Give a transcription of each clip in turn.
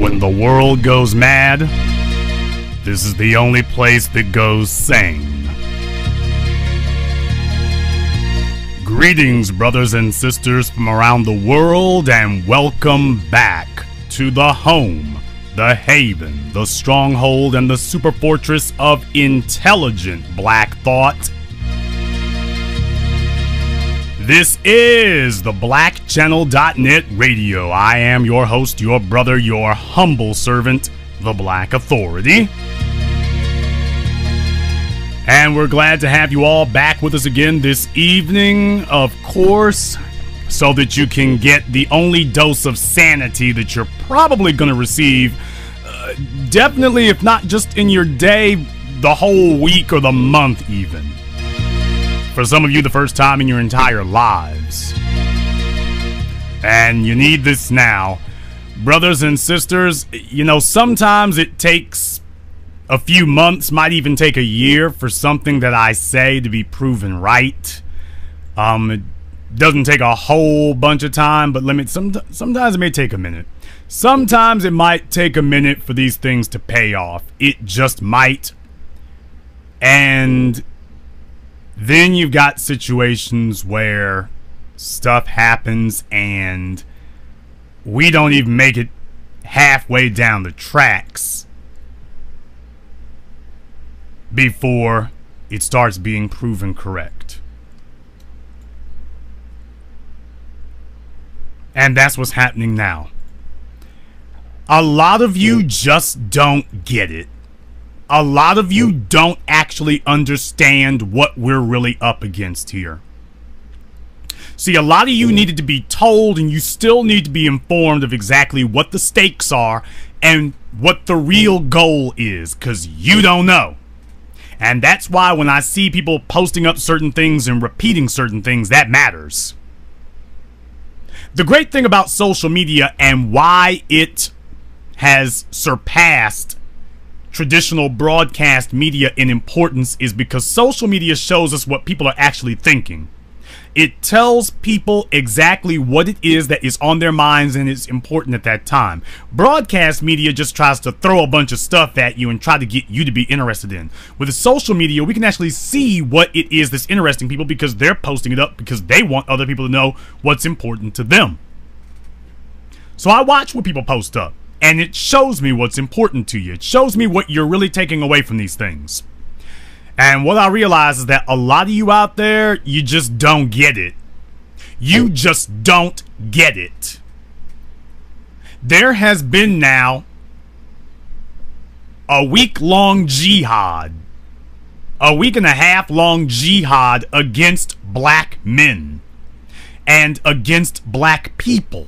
When the world goes mad, this is the only place that goes sane. Greetings, brothers and sisters from around the world, and welcome back to the home, the haven, the stronghold, and the super fortress of intelligent black thought. This is the BlackChannel.net radio. I am your host, your brother, your humble servant, the Black Authority. And we're glad to have you all back with us again this evening, of course, so that you can get the only dose of sanity that you're probably going to receive, definitely, if not just in your day, the whole week or the month even. For some of you, the first time in your entire lives. And you need this now. Brothers and sisters, you know, sometimes it takes a few months, might even take a year for something that I say to be proven right. It doesn't take a whole bunch of time, but sometimes it may take a minute. Sometimes it might take a minute for these things to pay off. It just might. And then you've got situations where stuff happens and we don't even make it halfway down the tracks before it starts being proven correct. And that's what's happening now. A lot of you just don't get it. A lot of you don't actually understand what we're really up against here. See, a lot of you needed to be told, and you still need to be informed of exactly what the stakes are and what the real goal is, because you don't know. And that's why when I see people posting up certain things and repeating certain things, that matters. The great thing about social media and why it has surpassed traditional broadcast media in importance is because social media shows us what people are actually thinking. It tells people exactly what it is that is on their minds and is important at that time. Broadcast media just tries to throw a bunch of stuff at you and try to get you to be interested in. With the social media, we can actually see what it is that's interesting people because they're posting it up because they want other people to know what's important to them. So I watch what people post up. And it shows me what's important to you. It shows me what you're really taking away from these things. And what I realize is that a lot of you out there, you just don't get it. You just don't get it. There has been now a week-long jihad, a week and a half long jihad against black men and against black people.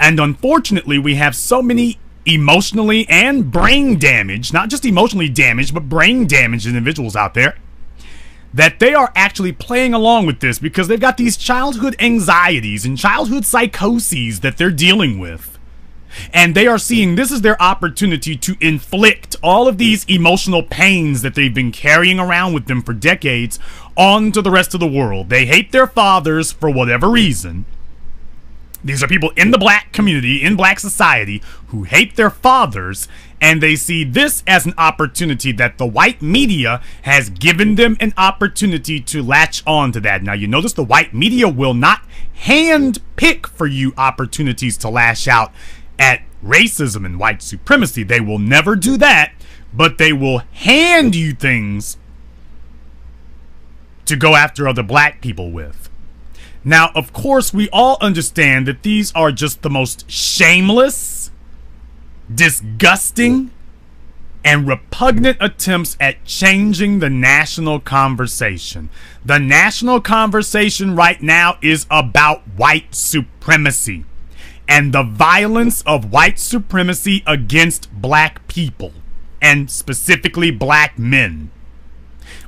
And unfortunately, we have so many emotionally and brain damaged, not just emotionally damaged, but brain damaged individuals out there, that they are actually playing along with this because they've got these childhood anxieties and childhood psychoses that they're dealing with. And they are seeing this as their opportunity to inflict all of these emotional pains that they've been carrying around with them for decades onto the rest of the world. They hate their fathers for whatever reason. These are people in the black community, in black society, who hate their fathers, and they see this as an opportunity that the white media has given them an opportunity to latch on to that. Now, you notice the white media will not hand pick for you opportunities to lash out at racism and white supremacy. They will never do that, but they will hand you things to go after other black people with. Now, of course, we all understand that these are just the most shameless, disgusting, and repugnant attempts at changing the national conversation. The national conversation right now is about white supremacy and the violence of white supremacy against black people, and specifically black men.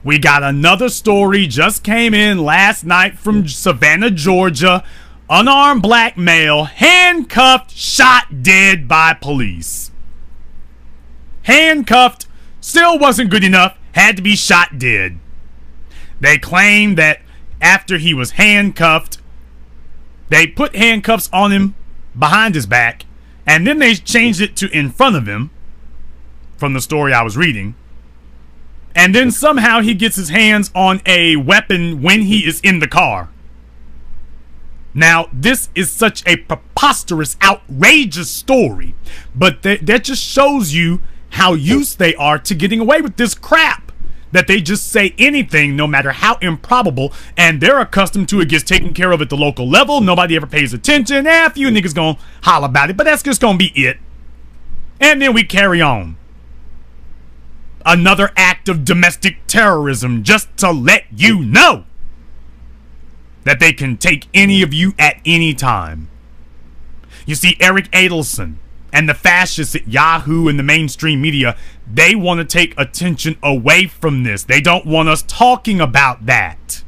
We got another story just came in last night from Savannah, Georgia. Unarmed black male handcuffed, shot dead by police. Handcuffed, still wasn't good enough, had to be shot dead. They claim that after he was handcuffed, they put handcuffs on him behind his back And then they changed it to in front of him from the story I was reading. And then somehow he gets his hands on a weapon when he is in the car. Now, this is such a preposterous, outrageous story, but that just shows you how used they are to getting away with this crap. That they just say anything, no matter how improbable, and they're accustomed to it gets taken care of at the local level. Nobody ever pays attention. A few niggas gonna holler about it, but that's just gonna be it. And then we carry on. Another act of domestic terrorism, just to let you know that they can take any of you at any time. You see, Eric Adelson and the fascists at Yahoo and the mainstream media, they want to take attention away from this. They don't want us talking about that.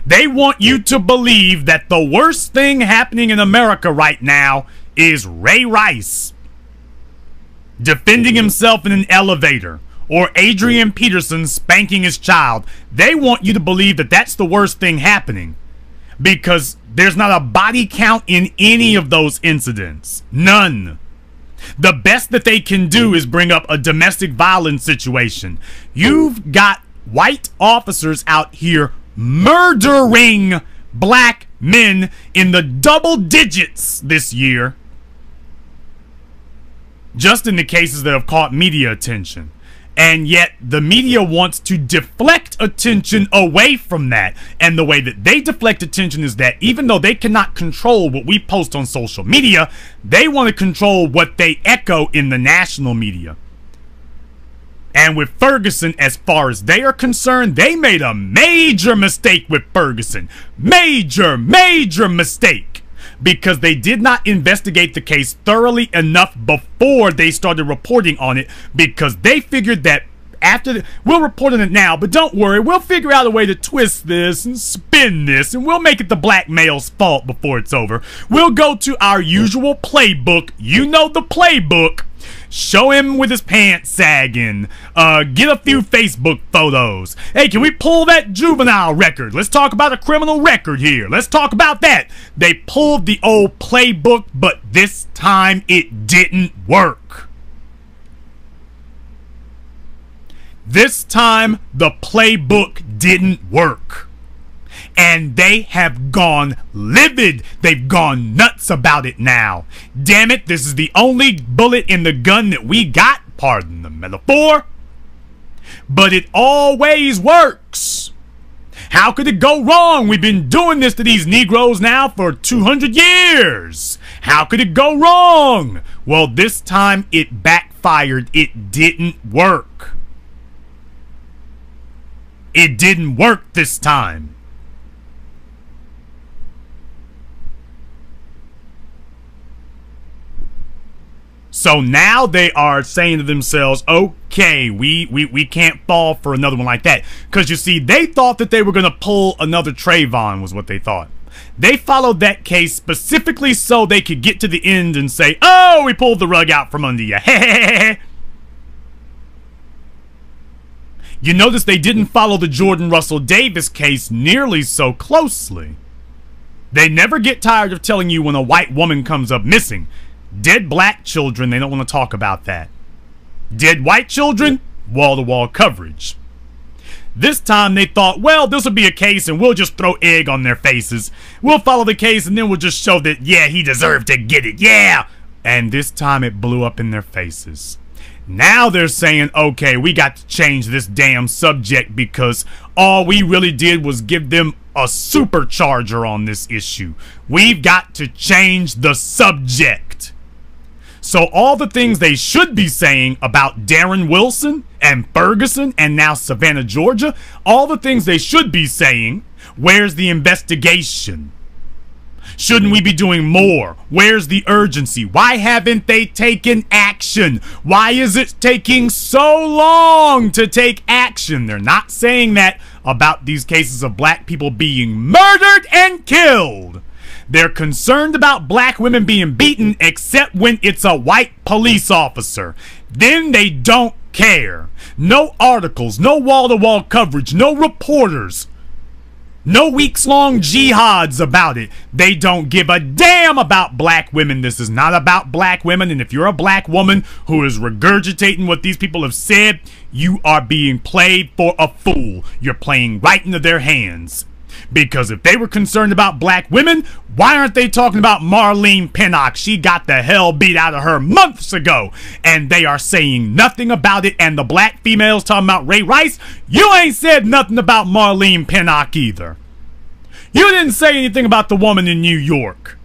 They want you to believe that the worst thing happening in America right now is Ray Rice defending himself in an elevator, or Adrian Peterson spanking his child. They want you to believe that that's the worst thing happening, because there's not a body count in any of those incidents. None. The best that they can do is bring up a domestic violence situation. You've got white officers out here murdering black men in the double digits this year, just in the cases that have caught media attention. And yet the media wants to deflect attention away from that. And the way that they deflect attention is that even though they cannot control what we post on social media, they want to control what they echo in the national media. And with Ferguson, as far as they are concerned, they made a major mistake with Ferguson. Major mistake. Because they did not investigate the case thoroughly enough before they started reporting on it, because they figured that we'll report on it now, but don't worry, we'll figure out a way to twist this and spin this, and we'll make it the black male's fault before it's over. We'll go to our usual playbook. You know the playbook. Show him with his pants sagging. Get a few Facebook photos. Hey, can we pull that juvenile record? Let's talk about a criminal record here. Let's talk about that. They pulled the old playbook, but this time it didn't work. This time the playbook didn't work. And they have gone livid. They've gone nuts about it now. Damn it, this is the only bullet in the gun that we got, pardon the metaphor. But it always works. How could it go wrong? We've been doing this to these Negroes now for 200 years. How could it go wrong? Well, this time it backfired. It didn't work. It didn't work this time. So now they are saying to themselves, okay, we can't fall for another one like that. Because you see, they thought that they were going to pull another Trayvon, was what they thought. They followed that case specifically so they could get to the end and say, oh, we pulled the rug out from under you. You notice they didn't follow the Jordan Russell Davis case nearly so closely. They never get tired of telling you when a white woman comes up missing. Dead black children, they don't want to talk about that. Dead white children, wall-to-wall coverage. This time they thought, well, this will be a case and we'll just throw egg on their faces. We'll follow the case and then we'll just show that, yeah, he deserved to get it, yeah! And this time it blew up in their faces. Now they're saying, okay, we got to change this damn subject because all we really did was give them a supercharger on this issue. We've got to change the subject. So all the things they should be saying about Darren Wilson and Ferguson and now Savannah, Georgia, all the things they should be saying, where's the investigation? Shouldn't we be doing more? Where's the urgency? Why haven't they taken action? Why is it taking so long to take action? They're not saying that about these cases of black people being murdered and killed. They're concerned about black women being beaten except when it's a white police officer. Then they don't care. No articles, no wall-to-wall coverage, no reporters. No weeks-long jihads about it. They don't give a damn about black women. This is not about black women. And if you're a black woman who is regurgitating what these people have said, you are being played for a fool. You're playing right into their hands. Because if they were concerned about black women, why aren't they talking about Marlene Pinnock? She got the hell beat out of her months ago, and they are saying nothing about it. And the black females talking about Ray Rice, you ain't said nothing about Marlene Pinnock either. You didn't say anything about the woman in New York.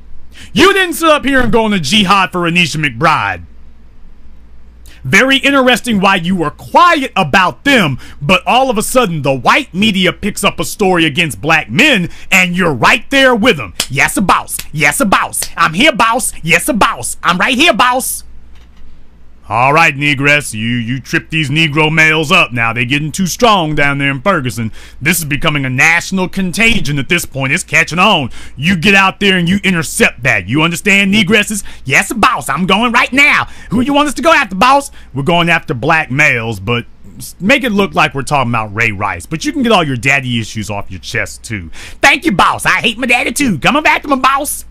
You didn't sit up here and go on a jihad for Anisha McBride. Very interesting why you were quiet about them, but all of a sudden the white media picks up a story against black men and you're right there with them. Yes, a boss. Yes, a boss. I'm here, boss. Yes, a boss. I'm right here, boss. All right, Negress, you trip these Negro males up now. They're getting too strong down there in Ferguson. This is becoming a national contagion at this point. It's catching on. You get out there and you intercept that. You understand, Negresses? Yes, boss. I'm going right now. Who you want us to go after, boss? We're going after black males, but make it look like we're talking about Ray Rice. But you can get all your daddy issues off your chest, too. Thank you, boss. I hate my daddy, too. Coming back to my boss.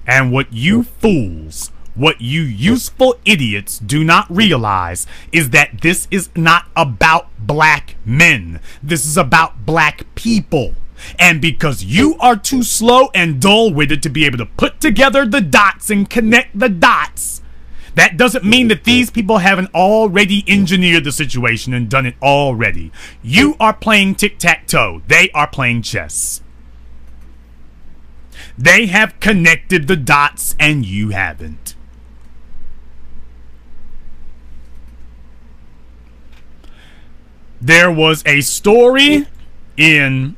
And what you fools... what you useful idiots do not realize is that this is not about black men. This is about black people. And because you are too slow and dull-witted to be able to put together the dots and connect the dots, that doesn't mean that these people haven't already engineered the situation and done it already. You are playing tic-tac-toe. They are playing chess. They have connected the dots and you haven't. There was a story in,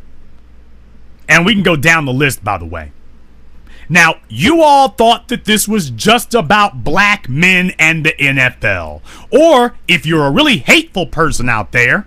and we can go down the list, by the way. Now, you all thought that this was just about black men and the NFL. Or, if you're a really hateful person out there,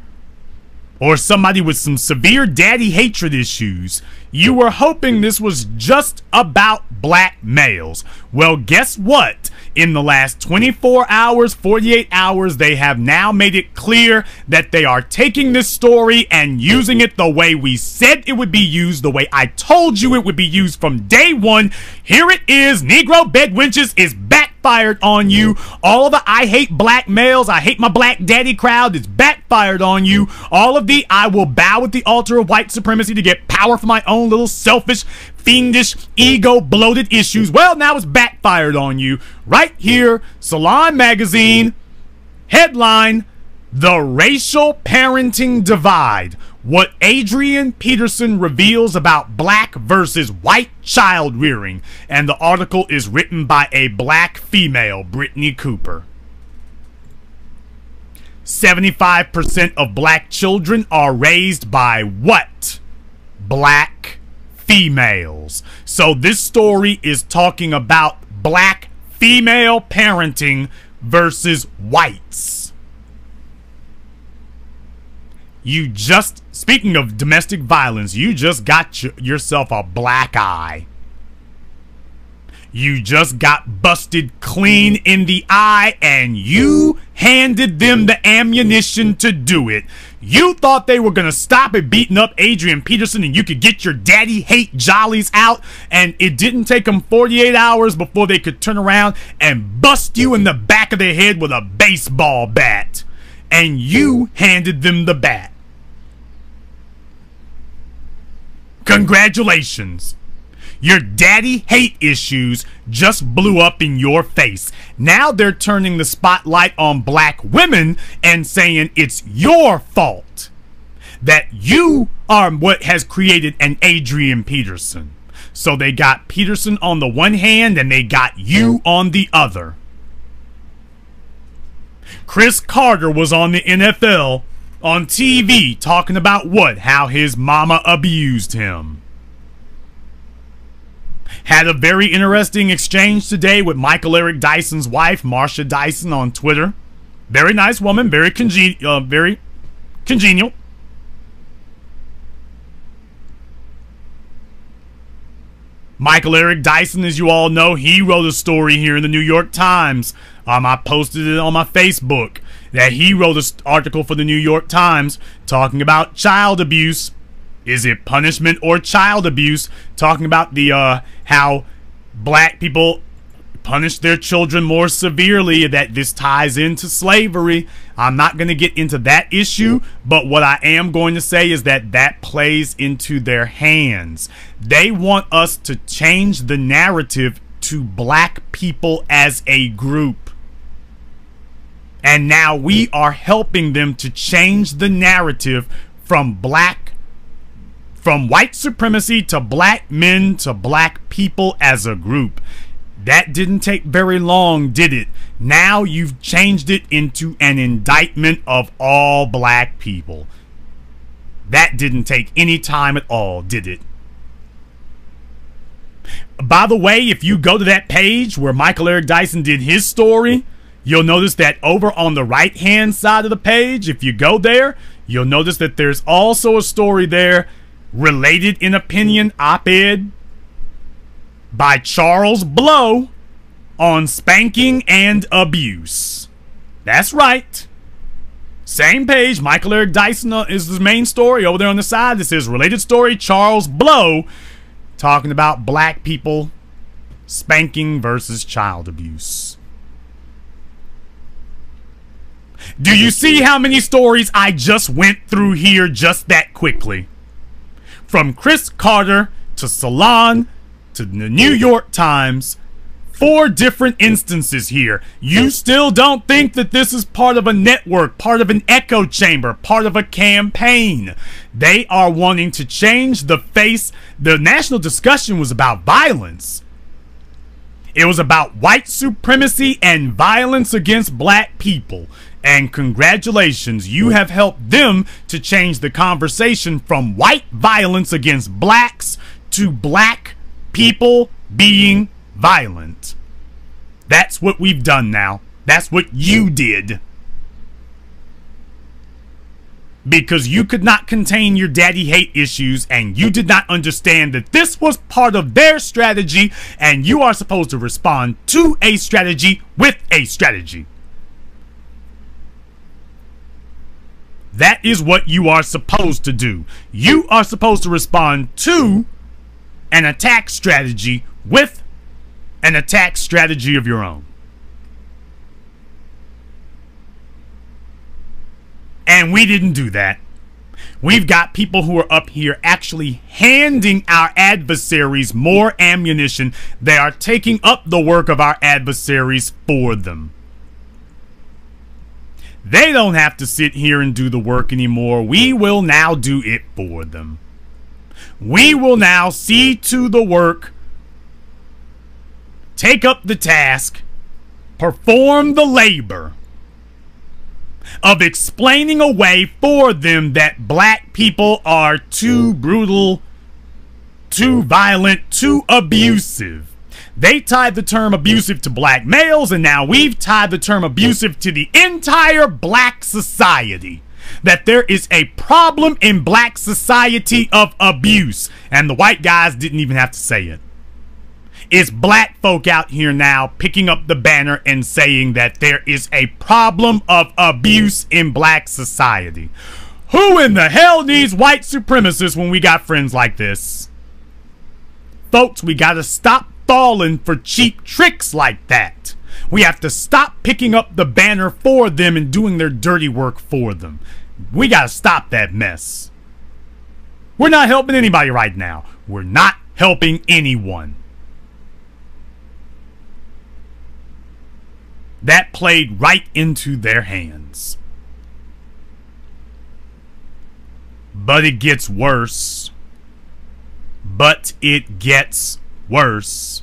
or somebody with some severe daddy hatred issues, you were hoping this was just about black males. Well, guess what? In the last 24 hours, 48 hours, they have now made it clear that they are taking this story and using it the way we said it would be used, the way I told you it would be used from day one. Here it is. Negro Bedwenches is backfired on you. All of the I hate black males, I hate my black daddy crowd is backfired on you. All of the I will bow at the altar of white supremacy to get power for my own little selfish, fiendish, ego-bloated issues. Well, now it's backfired on you. Right here, Salon Magazine, headline, The Racial Parenting Divide. What Adrian Peterson reveals about black versus white child rearing. And the article is written by a black female, Brittany Cooper. 75% of black children are raised by what? Black females. So this story is talking about black female parenting versus whites. You just, speaking of domestic violence, you just got yourself a black eye. You just got busted clean in the eye and you handed them the ammunition to do it. You thought they were going to stop at beating up Adrian Peterson and you could get your daddy hate jollies out, and it didn't take them 48 hours before they could turn around and bust you in the back of the head with a baseball bat. And you handed them the bat. Congratulations. Your daddy hate issues just blew up in your face. Now they're turning the spotlight on black women and saying it's your fault that you are what has created an Adrian Peterson. So they got Peterson on the one hand and they got you on the other. Chris Carter was on the NFL on TV talking about what? How his mama abused him. Had a very interesting exchange today with Michael Eric Dyson's wife, Marsha Dyson, on Twitter. Very nice woman, very congenial. Michael Eric Dyson, as you all know, he wrote a story here in the New York Times. I posted it on my Facebook that he wrote an article for the New York Times talking about child abuse. Is it punishment or child abuse? Talking about the how black people punish their children more severely, that this ties into slavery. I'm not going to get into that issue, but what I am going to say is that that plays into their hands. They want us to change the narrative to black people as a group. And now we are helping them to change the narrative from white supremacy to black men to black people as a group. That didn't take very long, did it? Now you've changed it into an indictment of all black people. That didn't take any time at all, did it? By the way, if you go to that page where Michael Eric Dyson did his story, you'll notice that over on the right-hand side of the page, if you go there, you'll notice that there's also a story there, related in opinion op-ed by Charles Blow on spanking and abuse. That's right. Same page, Michael Eric Dyson is the main story. Over there on the side, this is related story, Charles Blow, talking about black people spanking versus child abuse. Do you see how many stories I just went through here just that quickly? From Chris Carter to Salon to the New York Times, 4 different instances here. You still don't think that this is part of a network, part of an echo chamber, part of a campaign. They are wanting to change the face. The national discussion was about violence. It was about white supremacy and violence against black people. And congratulations, you have helped them to change the conversation from white violence against blacks to black people being violent. That's what we've done now. That's what you did. Because you could not contain your daddy hate issues, and you did not understand that this was part of their strategy, and you are supposed to respond to a strategy with a strategy. That is what you are supposed to do. You are supposed to respond to an attack strategy with an attack strategy of your own. And we didn't do that. We've got people who are up here actually handing our adversaries more ammunition. They are taking up the work of our adversaries for them. They don't have to sit here and do the work anymore. We will now do it for them. We will now see to the work, take up the task, perform the labor of explaining away for them that black people are too brutal, too violent, too abusive. They tied the term abusive to black males, and now we've tied the term abusive to the entire black society. That there is a problem in black society of abuse, and the white guys didn't even have to say it. It's black folk out here now picking up the banner and saying that there is a problem of abuse in black society. Who in the hell needs white supremacists when we got friends like this? Folks, we gotta stop falling for cheap tricks like that. We have to stop picking up the banner for them and doing their dirty work for them. We gotta stop that mess. We're not helping anybody right now. We're not helping anyone. That played right into their hands. But it gets worse. But it gets worse.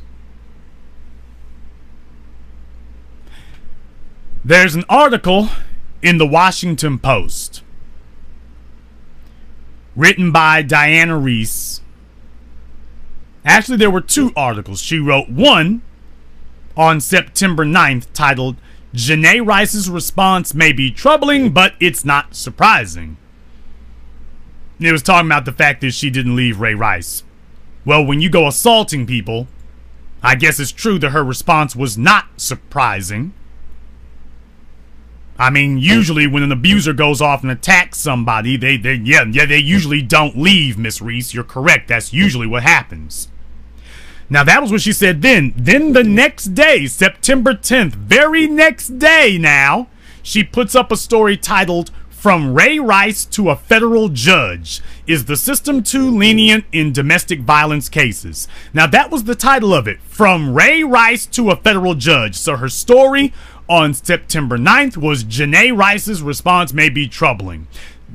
There's an article in the Washington Post written by Diana Reese. Actually, there were 2 articles. She wrote one on September 9th titled, "Janae Rice's response may be troubling, but it's not surprising." And it was talking about the fact that she didn't leave Ray Rice. Well, when you go assaulting people, I guess it's true that her response was not surprising. I mean, usually when an abuser goes off and attacks somebody, they usually don't leave, Miss Reese. You're correct. That's usually what happens. Now, that was what she said then. Then the next day, September 10th, very next day now, she puts up a story titled, "From Ray Rice to a Federal Judge. Is the system too lenient in domestic violence cases?" Now, that was the title of it. From Ray Rice to a Federal Judge. So her story on September 9th was Janae Rice's response may be troubling.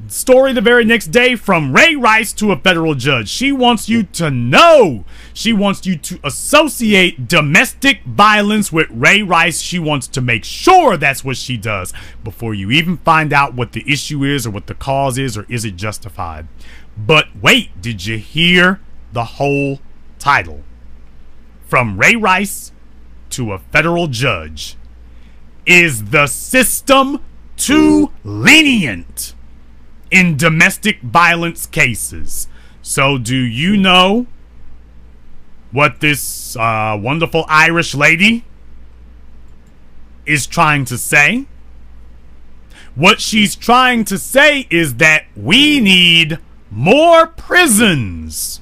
Story the very next day, from Ray Rice to a federal judge. She wants you to know. She wants you to associate domestic violence with Ray Rice. She wants to make sure that's what she does before you even find out what the issue is or what the cause is or is it justified. But wait, did you hear the whole title? From Ray Rice to a federal judge. Is the system too lenient in domestic violence cases? So do you know what this wonderful Irish lady is trying to say? What she's trying to say is that we need more prisons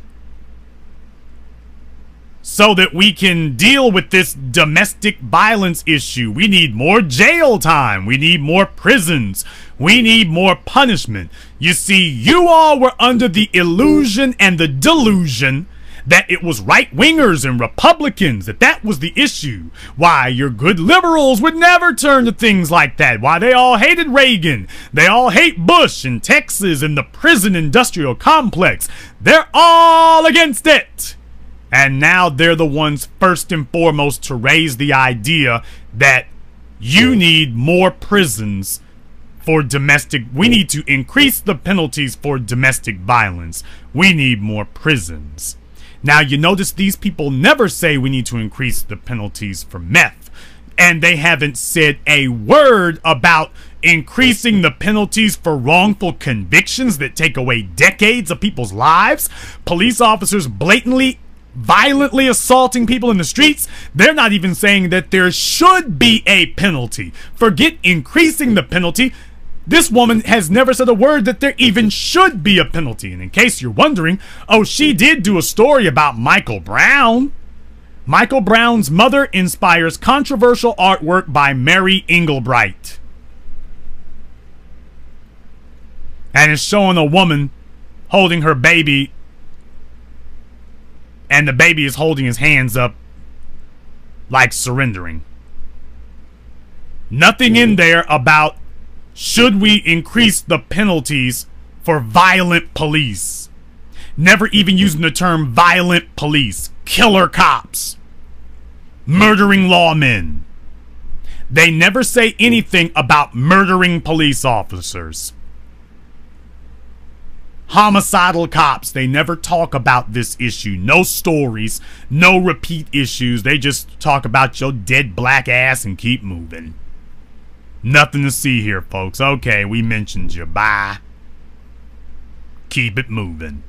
so that we can deal with this domestic violence issue. We need more jail time. We need more prisons. We need more punishment. You see, you all were under the illusion and the delusion that it was right-wingers and Republicans, that was the issue. Why, your good liberals would never turn to things like that. Why, they all hated Reagan. They all hate Bush and Texas and the prison industrial complex. They're all against it. And now they're the ones first and foremost to raise the idea that you need more prisons for domestic. We need to increase the penalties for domestic violence. We need more prisons. Now, you notice these people never say we need to increase the penalties for meth. And they haven't said a word about increasing the penalties for wrongful convictions that take away decades of people's lives. Police officers blatantly, violently assaulting people in the streets. They're not even saying that there should be a penalty. Forget increasing the penalty. This woman has never said a word that there even should be a penalty. And in case you're wondering, oh, she did do a story about Michael Brown. Michael Brown's mother inspires controversial artwork by Mary Engelbright. And it's showing a woman holding her baby, and the baby is holding his hands up like surrendering. Nothing in there about should we increase the penalties for violent police. Never even using the term violent police. Killer cops. Murdering lawmen. They never say anything about murdering police officers. Homicidal cops. They never talk about this issue. No stories. No repeat issues. They just talk about your dead black ass and keep moving. Nothing to see here, folks. Okay, we mentioned you. Bye. Keep it moving.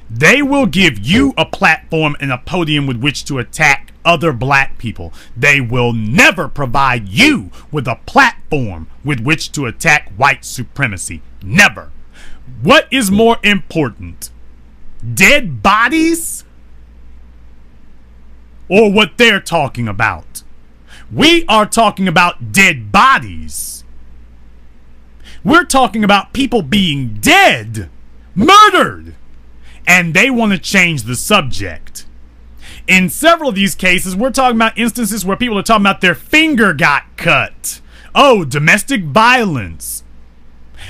They will give you a platform and a podium with which to attack other black people. They will never provide you with a platform with which to attack white supremacy. Never. What is more important? Dead bodies? Or what they're talking about? We are talking about dead bodies. We're talking about people being dead, murdered, and they want to change the subject. In several of these cases, we're talking about instances where people are talking about their finger got cut. Oh, domestic violence.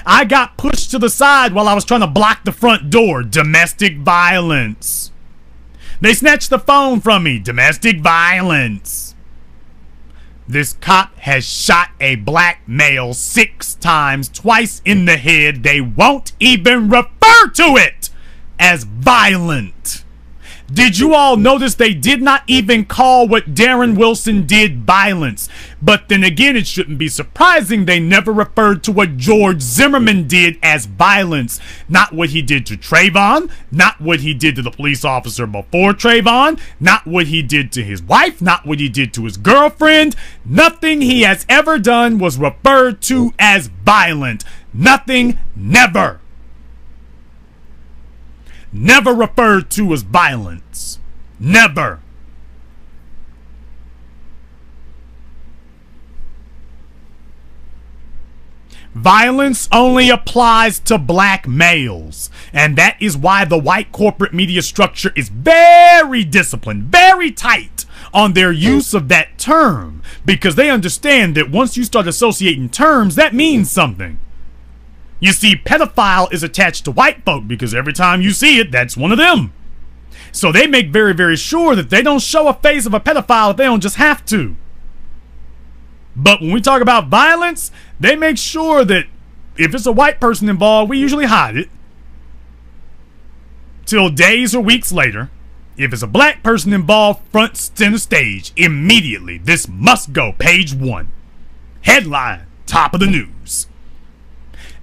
I got pushed to the side while I was trying to block the front door. Domestic violence. They snatched the phone from me. Domestic violence. This cop has shot a black male 6 times, twice in the head. They won't even refer to it as violent. Did you all notice they did not even call what Darren Wilson did violence? But then again, it shouldn't be surprising they never referred to what George Zimmerman did as violence. Not what he did to Trayvon, not what he did to the police officer before Trayvon, not what he did to his wife, not what he did to his girlfriend. Nothing he has ever done was referred to as violent. Nothing, never. Never referred to as violence. Never. Violence only applies to black males. And that is why the white corporate media structure is very disciplined, very tight on their use of that term. Because they understand that once you start associating terms, that means something. You see, pedophile is attached to white folk because every time you see it, that's one of them. So they make very, very sure that they don't show a face of a pedophile if they don't just have to. But when we talk about violence, they make sure that if it's a white person involved, we usually hide it. Till days or weeks later. If it's a black person involved, front center stage, immediately. This must go, page 1. Headline, top of the news.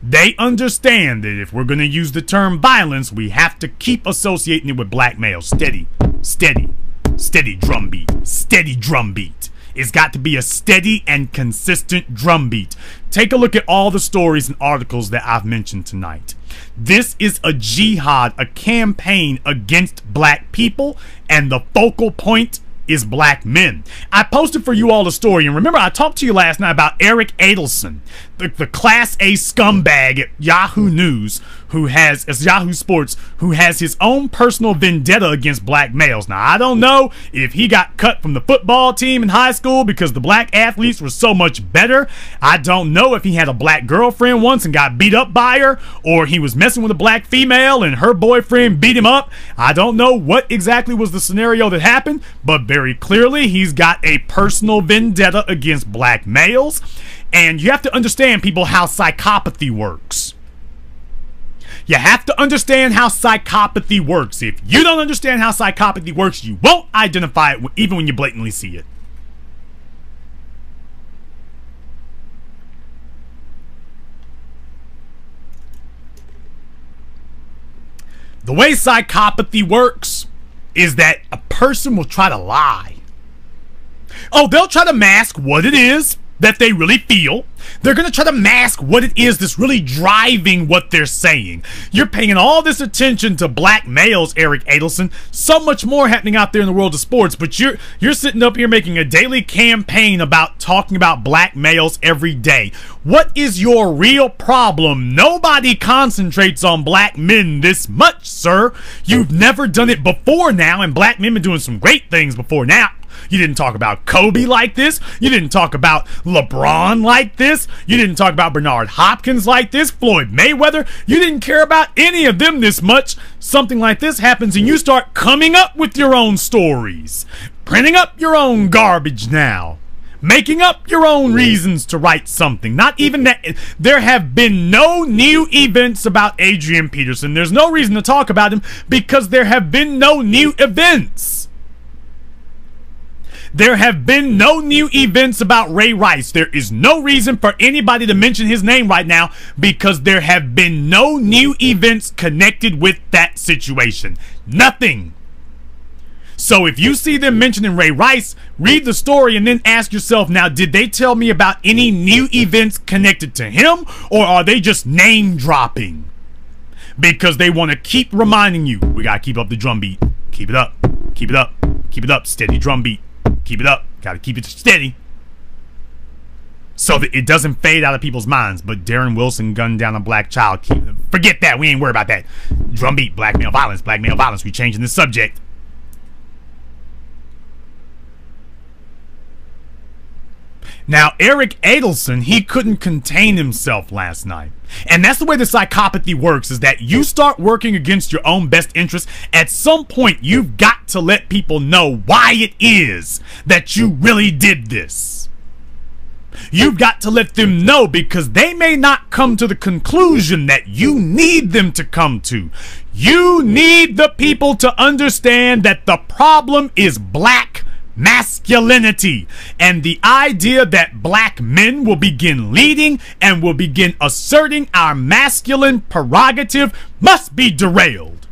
They understand that if we're going to use the term violence, we have to keep associating it with black males. Steady, steady, steady drumbeat, steady drumbeat. It's got to be a steady and consistent drumbeat. Take a look at all the stories and articles that I've mentioned tonight. This is a jihad, a campaign against black people, and the focal point is black men. I posted for you all a story, and remember I talked to you last night about Eric Adelson, the Class A scumbag at Yahoo News, who has, as Yahoo Sports, who has his own personal vendetta against black males. Now, I don't know if he got cut from the football team in high school because the black athletes were so much better. I don't know if he had a black girlfriend once and got beat up by her, or he was messing with a black female and her boyfriend beat him up. I don't know what exactly was the scenario that happened, but very clearly he's got a personal vendetta against black males. And you have to understand, people, how psychopathy works. You have to understand how psychopathy works. If you don't understand how psychopathy works, you won't identify it even when you blatantly see it. The way psychopathy works is that a person will try to lie. Oh, they'll try to mask what it is that they really feel. They're going to try to mask what it is that's really driving what they're saying. You're paying all this attention to black males, Eric Adelson. So much more happening out there in the world of sports, but you're sitting up here making a daily campaign about talking about black males every day. What is your real problem? Nobody concentrates on black men this much, sir. You've never done it before now, and black men have been doing some great things before now. You didn't talk about Kobe like this. You didn't talk about LeBron like this. You didn't talk about Bernard Hopkins like this, Floyd Mayweather. You didn't care about any of them this much. Something like this happens and you start coming up with your own stories. Printing up your own garbage now. Making up your own reasons to write something. Not even that. There have been no new events about Adrian Peterson. There's no reason to talk about him because there have been no new events. There have been no new events about Ray Rice. There is no reason for anybody to mention his name right now because there have been no new events connected with that situation. Nothing. So if you see them mentioning Ray Rice, read the story and then ask yourself, now, did they tell me about any new events connected to him, or are they just name dropping? Because they want to keep reminding you, we got to keep up the drum beat. Keep it up. Keep it up. Keep it up. Steady drum beat. Keep it up. Gotta keep it steady so that it doesn't fade out of people's minds. But Darren Wilson gunned down a black child. Forget that. We ain't worried about that. Drumbeat, black male violence, black male violence. We changing the subject. Now, Eric Adelson, he couldn't contain himself last night. And that's the way the psychopathy works, is that you start working against your own best interest. At some point, you've got to let people know why it is that you really did this. You've got to let them know, because they may not come to the conclusion that you need them to come to. You need the people to understand that the problem is black masculinity, and the idea that black men will begin leading and will begin asserting our masculine prerogative must be derailed.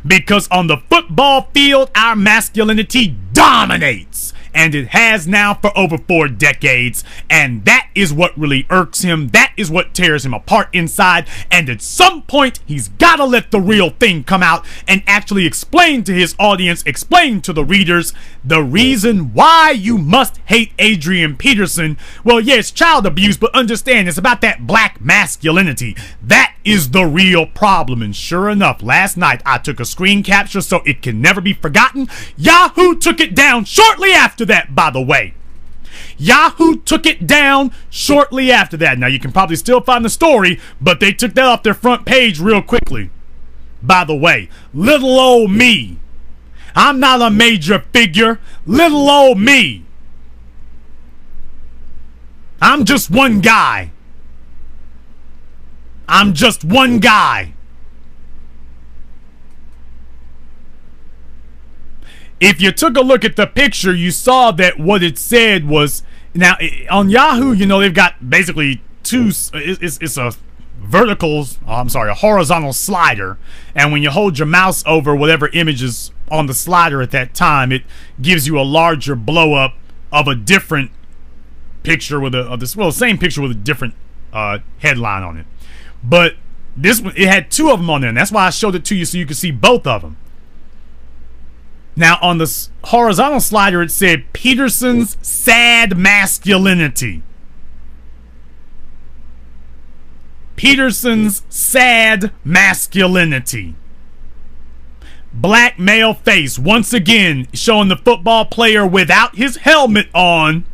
Because on the football field, our masculinity dominates. And it has now for over 4 decades. And that is what really irks him. That is what tears him apart inside. And at some point, he's got to let the real thing come out and actually explain to his audience, explain to the readers, the reason why you must hate Adrian Peterson. Well, yeah, it's child abuse, but understand, it's about that black masculinity. That is the real problem. And sure enough, last night I took a screen capture so it can never be forgotten. Yahoo took it down shortly after that, by the way. Yahoo took it down shortly after that. Now, you can probably still find the story, but they took that off their front page real quickly. By the way, little old me. I'm not a major figure. Little old me. I'm just one guy. I'm just one guy. If you took a look at the picture, you saw that what it said was, now on Yahoo, you know, they've got basically two, it's a a horizontal slider, and when you hold your mouse over whatever image is on the slider at that time, it gives you a larger blow up of a different picture with same picture with a different headline on it. But this one, it had 2 of them on there, and that's why I showed it to you so you could see both of them. Now, on the horizontal slider, it said Peterson's sad masculinity. Peterson's sad masculinity. Black male face, once again, showing the football player without his helmet on.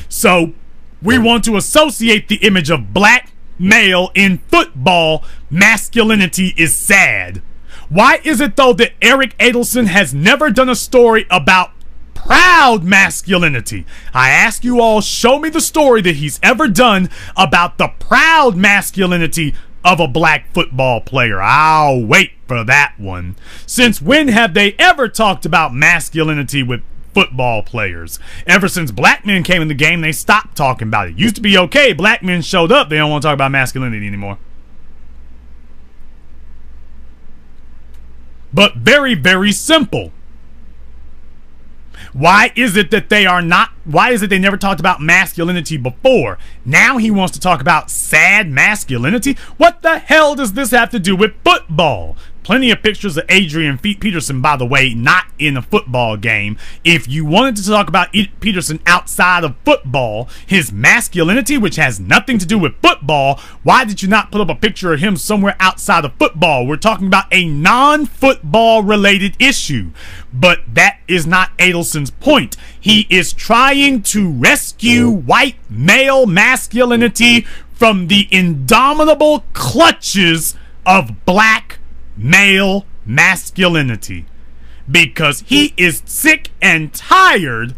So, we want to associate the image of black male in football. Masculinity is sad. Why is it, though, that Eric Adelson has never done a story about proud masculinity? I ask you all, show me the story that he's ever done about the proud masculinity of a black football player. I'll wait for that one. Since when have they ever talked about masculinity with football players? Ever since black men came in the game, they stopped talking about it. Used to be okay. Black men showed up. They don't want to talk about masculinity anymore. But very, very simple. Why is it that they never talked about masculinity before? Now he wants to talk about sad masculinity? What the hell does this have to do with football? Plenty of pictures of Adrian Peterson, by the way, not in a football game. If you wanted to talk about Peterson outside of football, his masculinity, which has nothing to do with football, why did you not put up a picture of him somewhere outside of football? We're talking about a non-football related issue. But that is not Adelson's point. He is trying to rescue white male masculinity from the indomitable clutches of black male masculinity, because he is sick and tired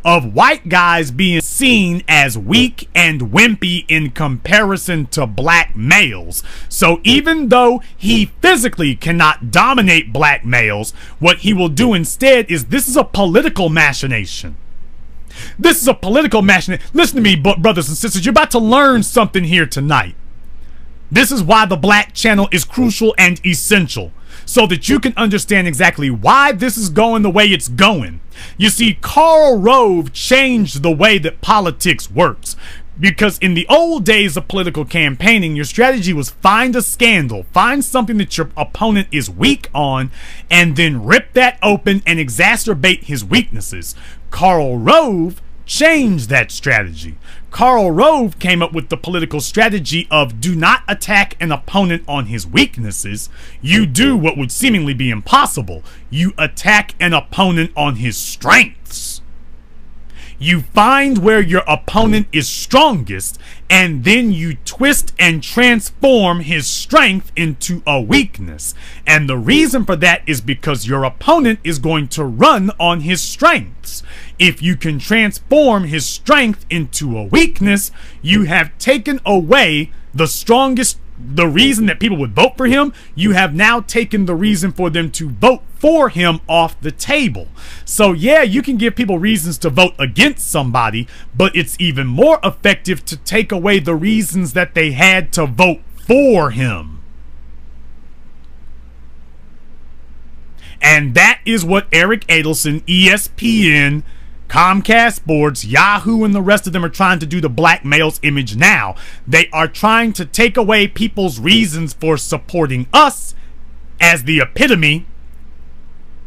of white guys being seen as weak and wimpy in comparison to black males. So even though he physically cannot dominate black males, what he will do instead is, this is a political machination. This is a political machination. Listen to me, brothers and sisters, you're about to learn something here tonight. This is why the Black Channel is crucial and essential, so that you can understand exactly why this is going the way it's going. You see, Karl Rove changed the way that politics works, because in the old days of political campaigning, your strategy was find a scandal, find something that your opponent is weak on, and then rip that open and exacerbate his weaknesses. Karl Rove changed that strategy. Karl Rove came up with the political strategy of do not attack an opponent on his weaknesses. You do what would seemingly be impossible. You attack an opponent on his strengths. You find where your opponent is strongest, and then you twist and transform his strength into a weakness. And the reason for that is because your opponent is going to run on his strengths. If you can transform his strength into a weakness, you have taken away the reason that people would vote for him. You have now taken the reason for them to vote for him off the table. So yeah, you can give people reasons to vote against somebody, but it's even more effective to take away the reasons that they had to vote for him. And that is what Eric Adelson, ESPN, Comcast Sports, Yahoo, and the rest of them are trying to do to black male's image now. They are trying to take away people's reasons for supporting us as the epitome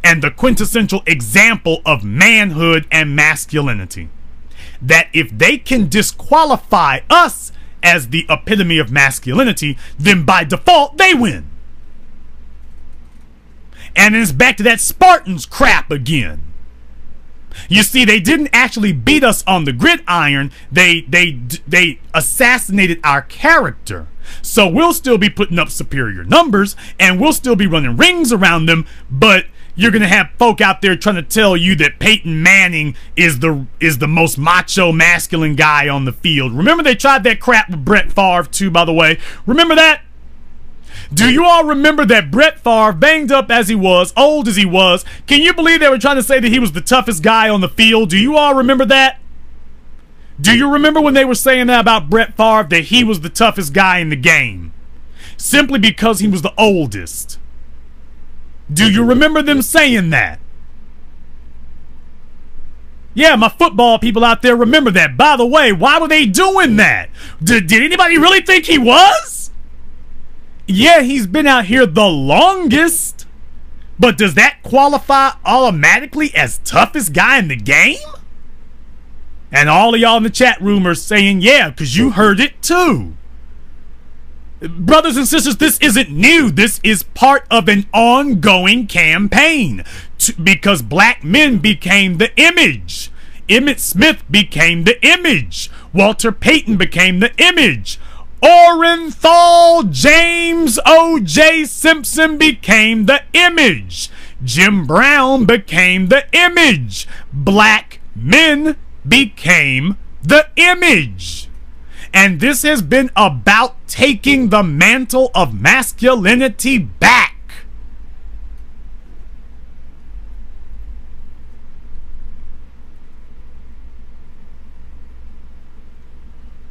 and the quintessential example of manhood and masculinity. That if they can disqualify us as the epitome of masculinity, then by default they win. And it's back to that Spartans crap again. You see, they didn't actually beat us on the gridiron. They assassinated our character. So we'll still be putting up superior numbers, and we'll still be running rings around them, but you're going to have folk out there trying to tell you that Peyton Manning is the most macho, masculine guy on the field. Remember they tried that crap with Brett Favre too, by the way. Remember that? Do you all remember that Brett Favre, banged up as he was, old as he was, can you believe they were trying to say that he was the toughest guy on the field? Do you all remember that? Do you remember when they were saying that about Brett Favre, that he was the toughest guy in the game? Simply because he was the oldest. Do you remember them saying that? Yeah, my football people out there remember that. By the way, why were they doing that? Did anybody really think he was? Yeah, he's been out here the longest, but does that qualify automatically as toughest guy in the game? And all of y'all in the chat room are saying, yeah, because you heard it too. Brothers and sisters, this isn't new. This is part of an ongoing campaign because black men became the image. Emmitt Smith became the image. Walter Payton became the image. Orenthal James O.J. Simpson became the image. Jim Brown became the image. Black men became the image. And this has been about taking the mantle of masculinity back.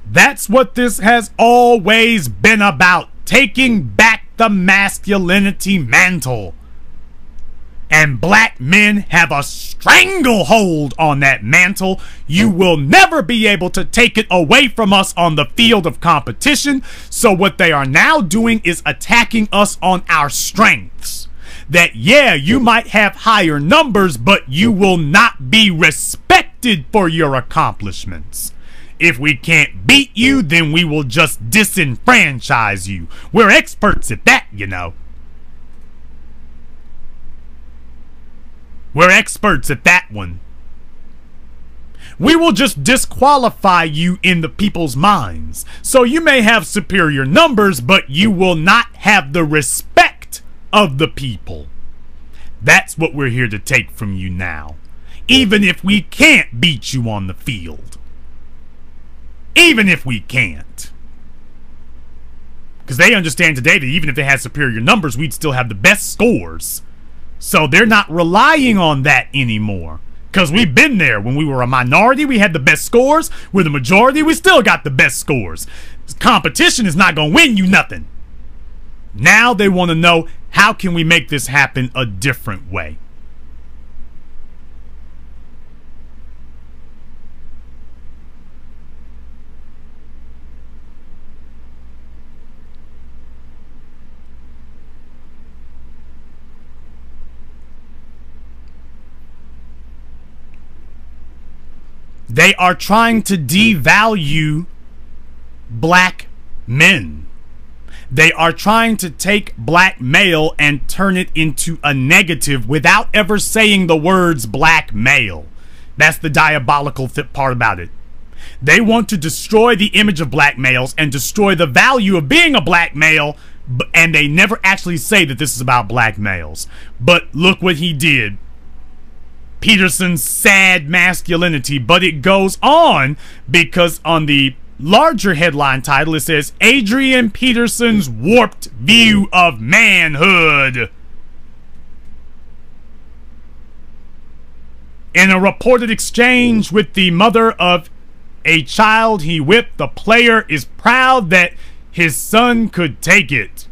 That's what this has always been about. Taking back the masculinity mantle. And black men have a stranglehold on that mantle. You will never be able to take it away from us on the field of competition. So what they are now doing is attacking us on our strengths. That, yeah, you might have higher numbers, but you will not be respected for your accomplishments. If we can't beat you, then we will just disenfranchise you. We're experts at that, you know. We're experts at that one. We will just disqualify you in the people's minds. So you may have superior numbers, but you will not have the respect of the people. That's what we're here to take from you now. Even if we can't beat you on the field. Even if we can't. Because they understand today that even if they had superior numbers, we'd still have the best scores. So they're not relying on that anymore. Because we've been there. When we were a minority, we had the best scores. We're the majority, we still got the best scores. Competition is not going to win you nothing. Now they want to know, how can we make this happen a different way? They are trying to devalue black men. They are trying to take black male and turn it into a negative without ever saying the words black male. That's the diabolical part about it. They want to destroy the image of black males and destroy the value of being a black male, and they never actually say that this is about black males. But look what he did. Peterson's sad masculinity, but it goes on because on the larger headline title it says Adrian Peterson's warped view of manhood. In a reported exchange with the mother of a child he whipped, the player is proud that his son could take it.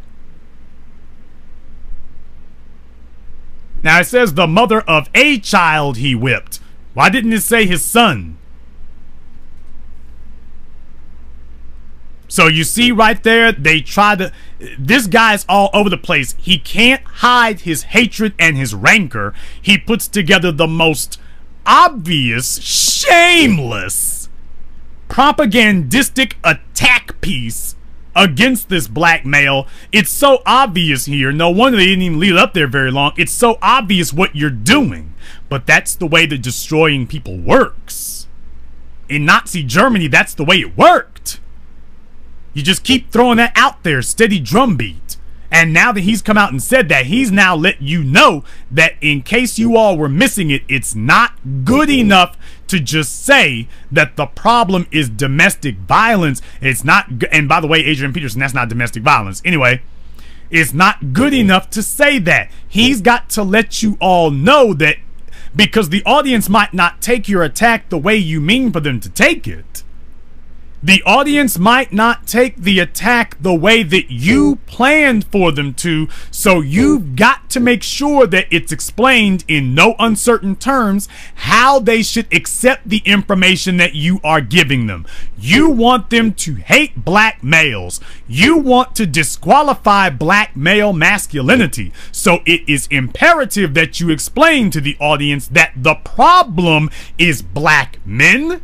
Now it says the mother of a child he whipped. Why didn't it say his son? So you see right there, they try to... This guy's all over the place. He can't hide his hatred and his rancor. He puts together the most obvious, shameless, propagandistic attack piece against this black male. It's so obvious here. No wonder they didn't even leave it up there very long. It's so obvious what you're doing. But that's the way that destroying people works. In Nazi Germany, that's the way it worked. You just keep throwing that out there, steady drumbeat. And now that he's come out and said that, he's now let you know that in case you all were missing it, it's not good enough to just say that the problem is domestic violence. It's not, and by the way, Adrian Peterson, that's not domestic violence. Anyway, it's not good enough to say that. He's got to let you all know that, because the audience might not take your attack the way you mean for them to take it. The audience might not take the attack the way that you planned for them to, so you've got to make sure that it's explained in no uncertain terms how they should accept the information that you are giving them. You want them to hate black males. You want to disqualify black male masculinity. So it is imperative that you explain to the audience that the problem is black men.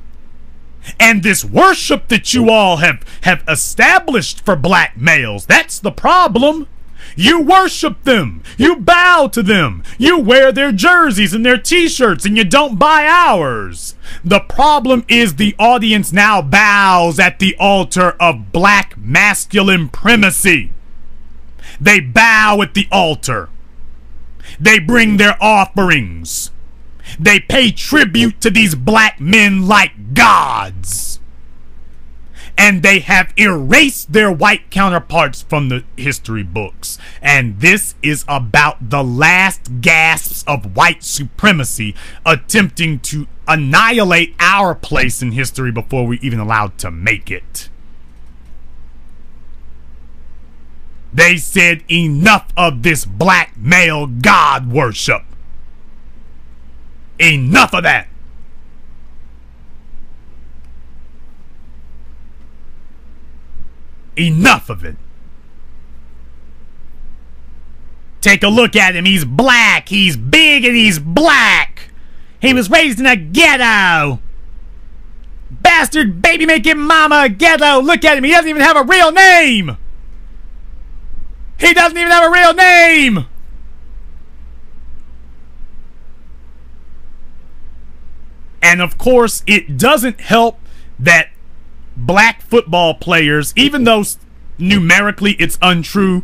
And this worship that you all have established for black males, that's the problem. You worship them. You bow to them. You wear their jerseys and their t-shirts, and you don't buy ours. The problem is the audience now bows at the altar of black masculine primacy. They bow at the altar. They bring their offerings. They pay tribute to these black men like gods. And they have erased their white counterparts from the history books. And this is about the last gasps of white supremacy attempting to annihilate our place in history before we're even allowed to make it. They said enough of this black male god worship. Enough of that. Enough of it. Take a look at him. He's black. He's big and he's black. He was raised in a ghetto. Bastard baby making mama ghetto. Look at him. He doesn't even have a real name. He doesn't even have a real name. And of course, it doesn't help that black football players, even though numerically it's untrue,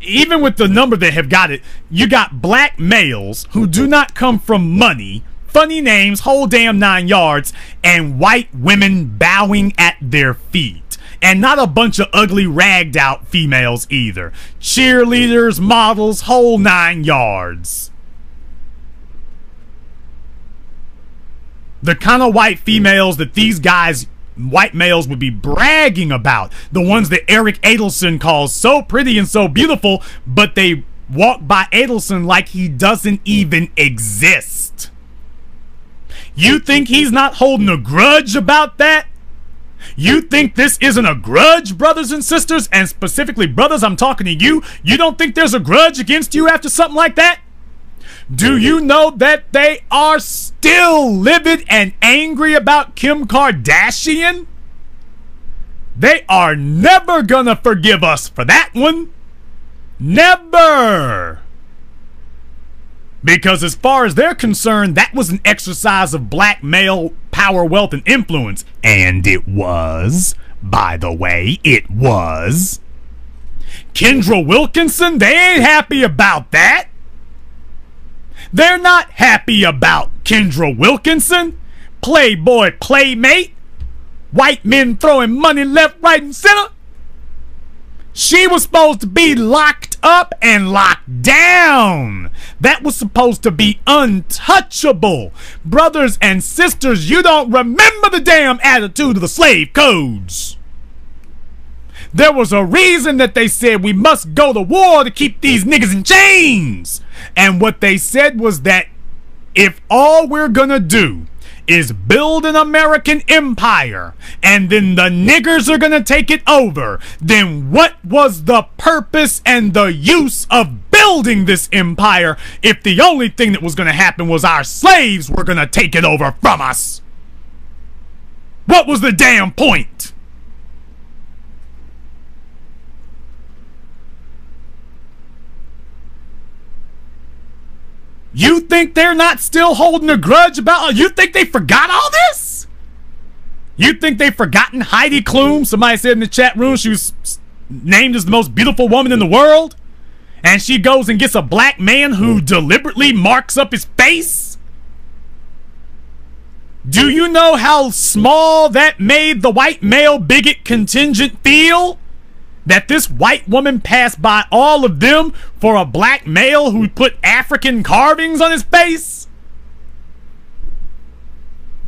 even with the number that have got it, you got black males who do not come from money, funny names, whole damn 9 yards, and white women bowing at their feet. And not a bunch of ugly ragged out females either. Cheerleaders, models, whole 9 yards. The kind of white females that these guys, white males, would be bragging about. The ones that Eric Adelson calls so pretty and so beautiful, but they walk by Adelson like he doesn't even exist. You think he's not holding a grudge about that? You think this isn't a grudge, brothers and sisters? And specifically, brothers, I'm talking to you. You don't think there's a grudge against you after something like that? Do you know that they are still livid and angry about Kim Kardashian? They are never gonna forgive us for that one. Never. Because as far as they're concerned, that was an exercise of black male power, wealth, and influence. And it was. By the way, it was. Kendra Wilkinson, they ain't happy about that. They're not happy about Kendra Wilkinson. Playboy playmate. White men throwing money left, right, and center. She was supposed to be locked up and locked down. That was supposed to be untouchable. Brothers and sisters, you don't remember the damn attitude of the slave codes. There was a reason that they said we must go to war to keep these niggas in chains. And what they said was that if all we're gonna do is build an American empire and then the niggers are gonna take it over, then what was the purpose and the use of building this empire if the only thing that was gonna happen was our slaves were gonna take it over from us? What was the damn point? You think they're not still holding a grudge about? You think they forgot all this? You think they've forgotten Heidi Klum? Somebody said in the chat room she was named as the most beautiful woman in the world, and she goes and gets a black man who deliberately marks up his face? Do you know how small that made the white male bigot contingent feel? That this white woman passed by all of them for a black male who put African carvings on his face?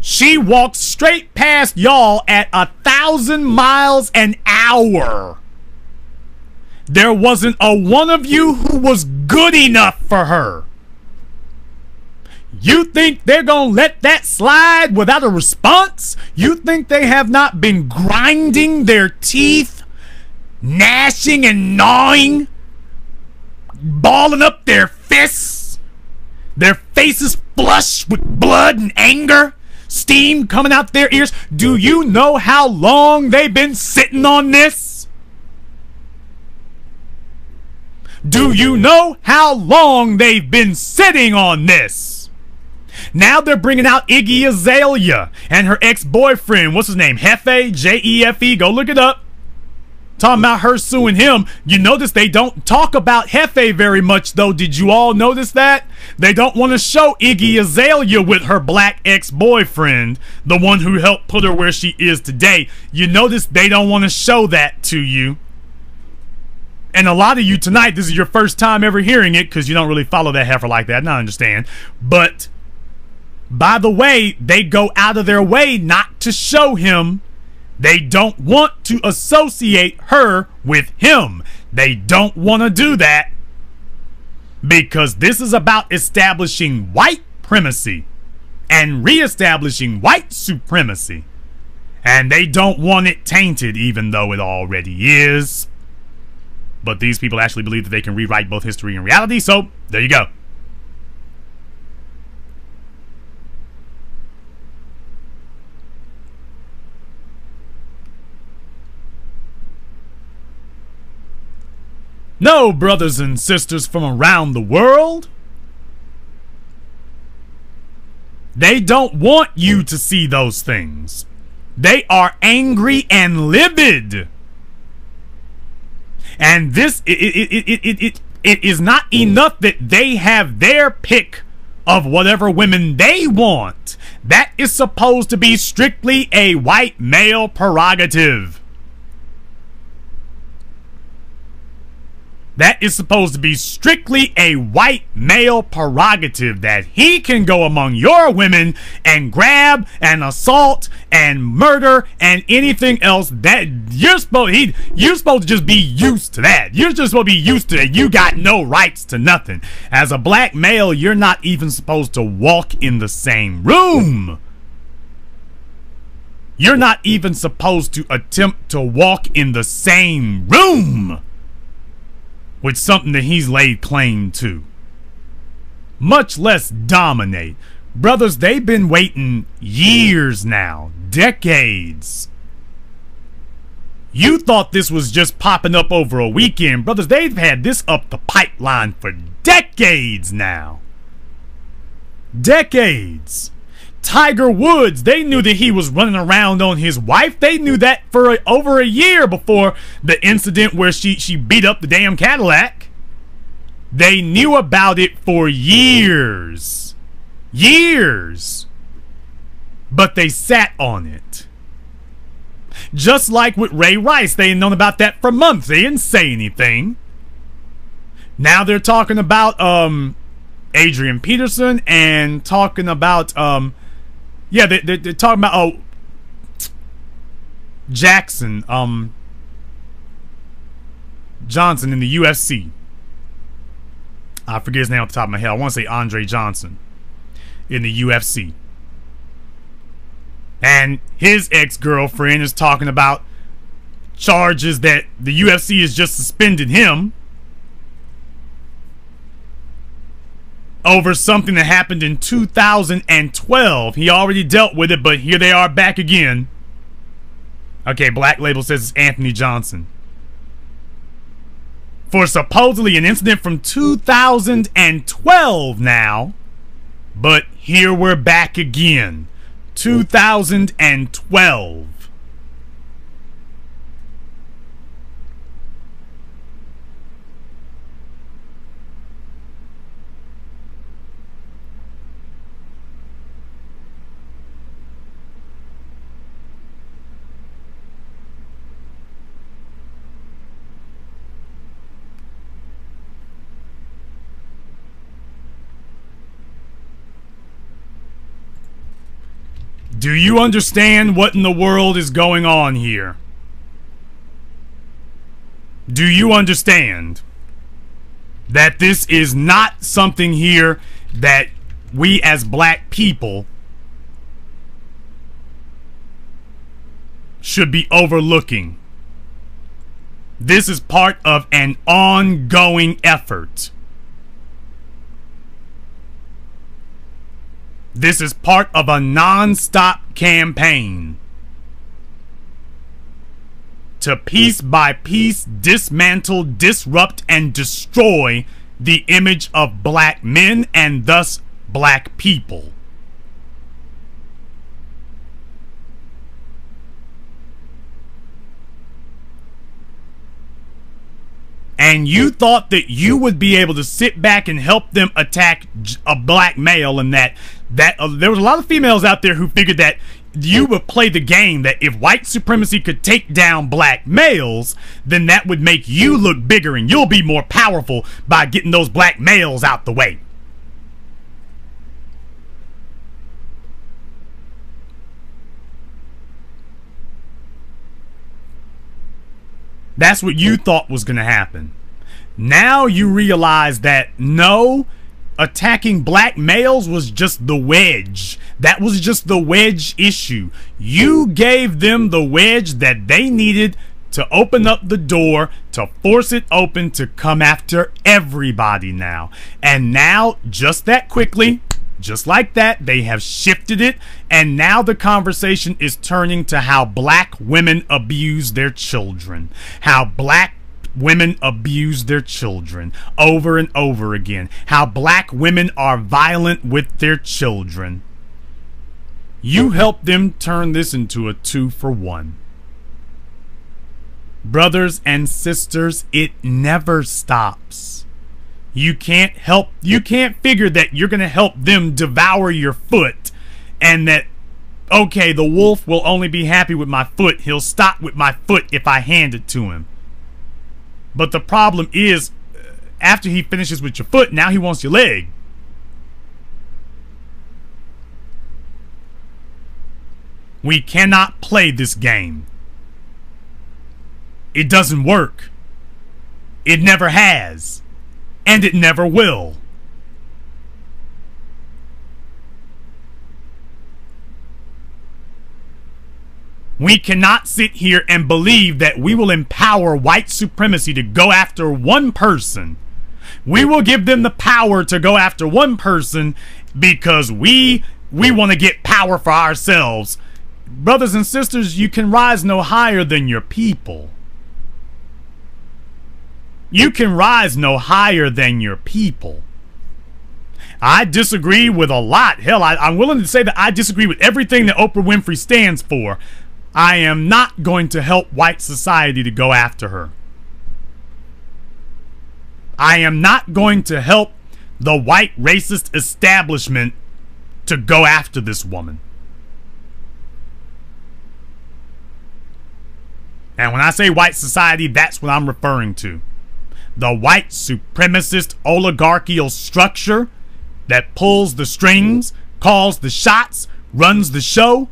She walked straight past y'all at 1,000 miles an hour. There wasn't a one of you who was good enough for her. You think they're gonna let that slide without a response? You think they have not been grinding their teeth, gnashing and gnawing, balling up their fists, their faces flushed with blood and anger, steam coming out their ears? Do you know how long they've been sitting on this? Do you know how long they've been sitting on this? Now they're bringing out Iggy Azalea and her ex-boyfriend. What's his name? Jefe, Jefe. Go look it up. Talking about her suing him. You notice they don't talk about Jefe very much, though. Did you all notice that? They don't want to show Iggy Azalea with her black ex-boyfriend, the one who helped put her where she is today. You notice they don't want to show that to you. And a lot of you tonight, this is your first time ever hearing it because you don't really follow that heifer like that, and I understand. But, by the way, they go out of their way not to show him. They don't want to associate her with him. They don't want to do that because this is about establishing white primacy and reestablishing white supremacy. And they don't want it tainted, even though it already is. But these people actually believe that they can rewrite both history and reality, so there you go. No, brothers and sisters from around the world, they don't want you to see those things. They are angry and livid. And this, it is not enough that they have their pick of whatever women they want. That is supposed to be strictly a white male prerogative. That is supposed to be strictly a white male prerogative, that he can go among your women and grab and assault and murder and anything else. That you're supposed to just be used to that. You're just supposed to be used to it. You got no rights to nothing. As a black male, you're not even supposed to walk in the same room. You're not even supposed to attempt to walk in the same room with something that he's laid claim to, much less dominate. Brothers, they've been waiting years now, decades. You thought this was just popping up over a weekend. Brothers, they've had this up the pipeline for decades now. Decades. Tiger Woods, they knew that he was running around on his wife. They knew that for over a year before the incident where she beat up the damn Cadillac. They knew about it for years. Years. But they sat on it. Just like with Ray Rice, they had known about that for months. They didn't say anything. Now they're talking about Adrian Peterson and talking about yeah, they're talking about Jackson Johnson in the UFC. I forget his name off the top of my head. I want to say Andre Johnson in the UFC. And his ex-girlfriend is talking about charges that the UFC has just suspended him over something that happened in 2012. He already dealt with it, but here they are back again. Okay, Black Label says it's Anthony Johnson. For supposedly an incident from 2012 now. But here we're back again. 2012. Do you understand what in the world is going on here? Do you understand that this is not something here that we as black people should be overlooking? This is part of an ongoing effort. This is part of a non-stop campaign to piece by piece dismantle, disrupt, and destroy the image of black men and thus black people. And you thought that you would be able to sit back and help them attack a black male, and that there was a lot of females out there who figured that you would play the game that if white supremacy could take down black males, then that would make you look bigger and you'll be more powerful by getting those black males out the way. That's what you thought was going to happen. Now you realize that no, attacking black males was just the wedge. That was just the wedge issue. You gave them the wedge that they needed to open up the door, to force it open, to come after everybody now. And now, just that quickly, just like that, they have shifted it, and now the conversation is turning to how black women abuse their children. How black women abuse their children over and over again. How black women are violent with their children. You helped them turn this into a 2-for-1. Brothers and sisters, it never stops. You can't figure that you're going to help them devour your foot, and that, okay, the wolf will only be happy with my foot. He'll stop with my foot if I hand it to him. But the problem is, after he finishes with your foot, now he wants your leg. We cannot play this game. It doesn't work. It never has. And it never will. We cannot sit here and believe that we will empower white supremacy to go after one person. We will give them the power to go after one person because we want to get power for ourselves. Brothers and sisters, you can rise no higher than your people. You can rise no higher than your people. I disagree with a lot. Hell, I'm willing to say that I disagree with everything that Oprah Winfrey stands for. I am not going to help white society to go after her. I am not going to help the white racist establishment to go after this woman. And when I say white society, that's what I'm referring to. The white supremacist oligarchical structure that pulls the strings, calls the shots, runs the show,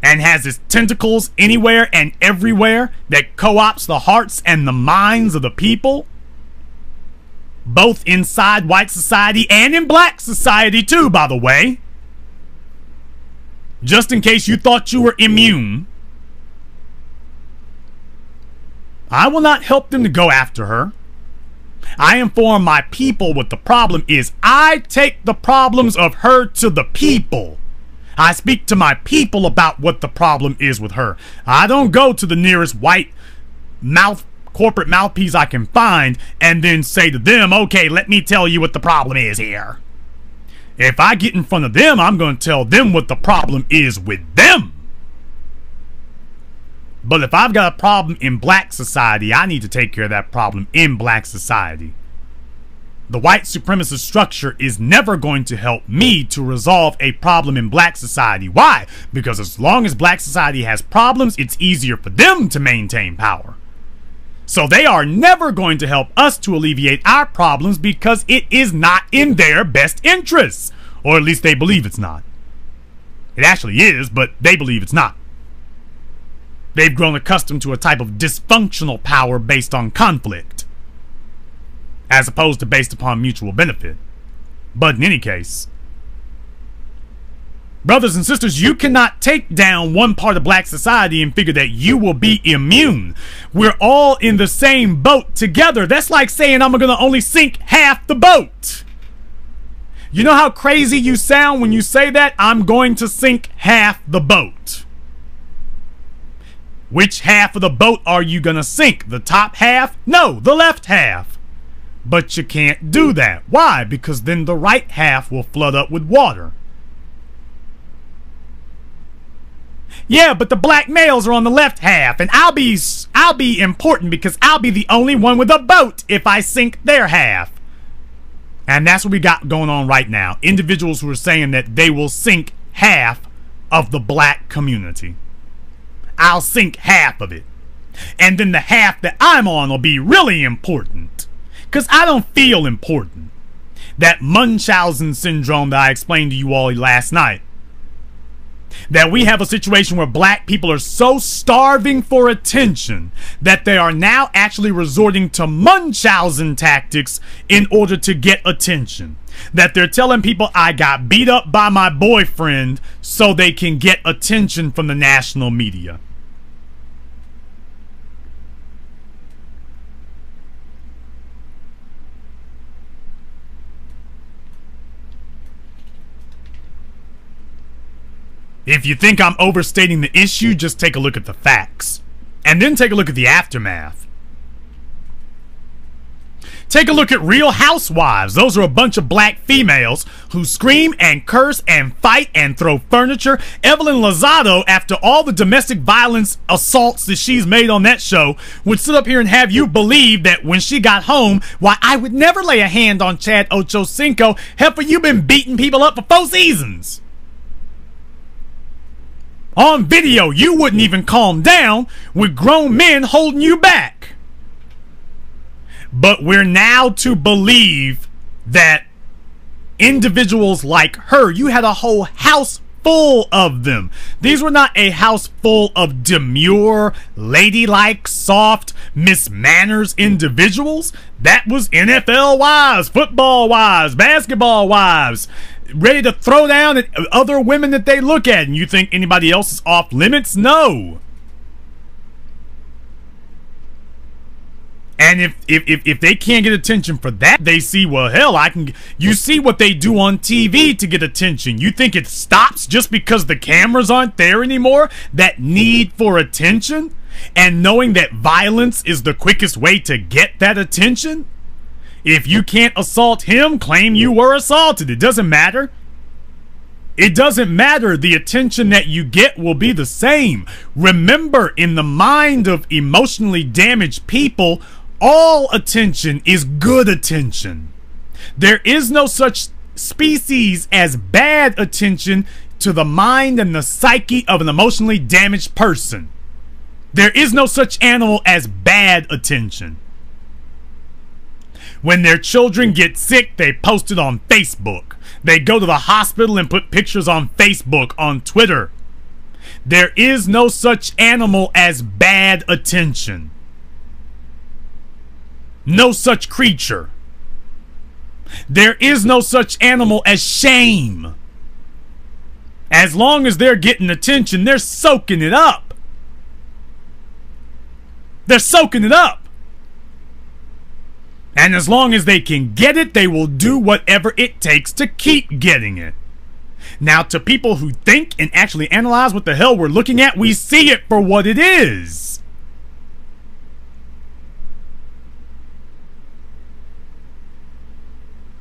and has its tentacles anywhere and everywhere, that co-opts the hearts and the minds of the people, both inside white society and in black society too, by the way. Just in case you thought you were immune. I will not help them to go after her. I inform my people what the problem is. I take the problems of her to the people. I speak to my people about what the problem is with her. I don't go to the nearest white corporate mouthpiece I can find and then say to them, okay, let me tell you what the problem is here. If I get in front of them, I'm going to tell them what the problem is with them. But if I've got a problem in black society, I need to take care of that problem in black society. The white supremacist structure is never going to help me to resolve a problem in black society. Why? Because as long as black society has problems, it's easier for them to maintain power. So they are never going to help us to alleviate our problems because it is not in their best interests. Or at least they believe it's not. It actually is, but they believe it's not. They've grown accustomed to a type of dysfunctional power based on conflict, as opposed to based upon mutual benefit. But in any case, brothers and sisters, you cannot take down one part of black society and figure that you will be immune. We're all in the same boat together. That's like saying I'm going to only sink half the boat. You know how crazy you sound when you say that? I'm going to sink half the boat. Which half of the boat are you going to sink? The top half? No, the left half. But you can't do that. Why? Because then the right half will flood up with water. Yeah, but the black males are on the left half, and I'll be important because I'll be the only one with a boat if I sink their half. And that's what we got going on right now. Individuals who are saying that they will sink half of the black community. I'll sink half of it. And then the half that I'm on will be really important. Because I don't feel important. That Munchausen syndrome that I explained to you all last night. That we have a situation where black people are so starving for attention that they are now actually resorting to Munchausen tactics in order to get attention. That they're telling people I got beat up by my boyfriend so they can get attention from the national media. If you think I'm overstating the issue, just take a look at the facts. And then take a look at the aftermath. Take a look at Real Housewives. Those are a bunch of black females who scream and curse and fight and throw furniture. Evelyn Lozado, after all the domestic violence assaults that she's made on that show, would sit up here and have you believe that when she got home, why, I would never lay a hand on Chad Ochocinco. Heifer, you've been beating people up for 4 seasons. On video, you wouldn't even calm down with grown men holding you back. But we're now to believe that individuals like her, you had a whole house full of them. These were not a house full of demure, ladylike, soft, Miss Manners individuals. That was NFL wives, football wives, basketball wives, ready to throw down at other women that they look at. And you think anybody else is off limits? No. And if they can't get attention for that, they see, well, hell, you see what they do on TV to get attention. You think it stops just because the cameras aren't there anymore? That need for attention? And knowing that violence is the quickest way to get that attention? If you can't assault him, claim you were assaulted. It doesn't matter. It doesn't matter. The attention that you get will be the same. Remember, in the mind of emotionally damaged people, all attention is good attention. There is no such species as bad attention to the mind and the psyche of an emotionally damaged person. There is no such animal as bad attention. When their children get sick, they post it on Facebook. They go to the hospital and put pictures on Facebook, on Twitter. There is no such animal as bad attention. No such creature. There is no such animal as shame. As long as they're getting attention, they're soaking it up. They're soaking it up. And as long as they can get it, they will do whatever it takes to keep getting it. Now, to people who think and actually analyze what the hell we're looking at, we see it for what it is.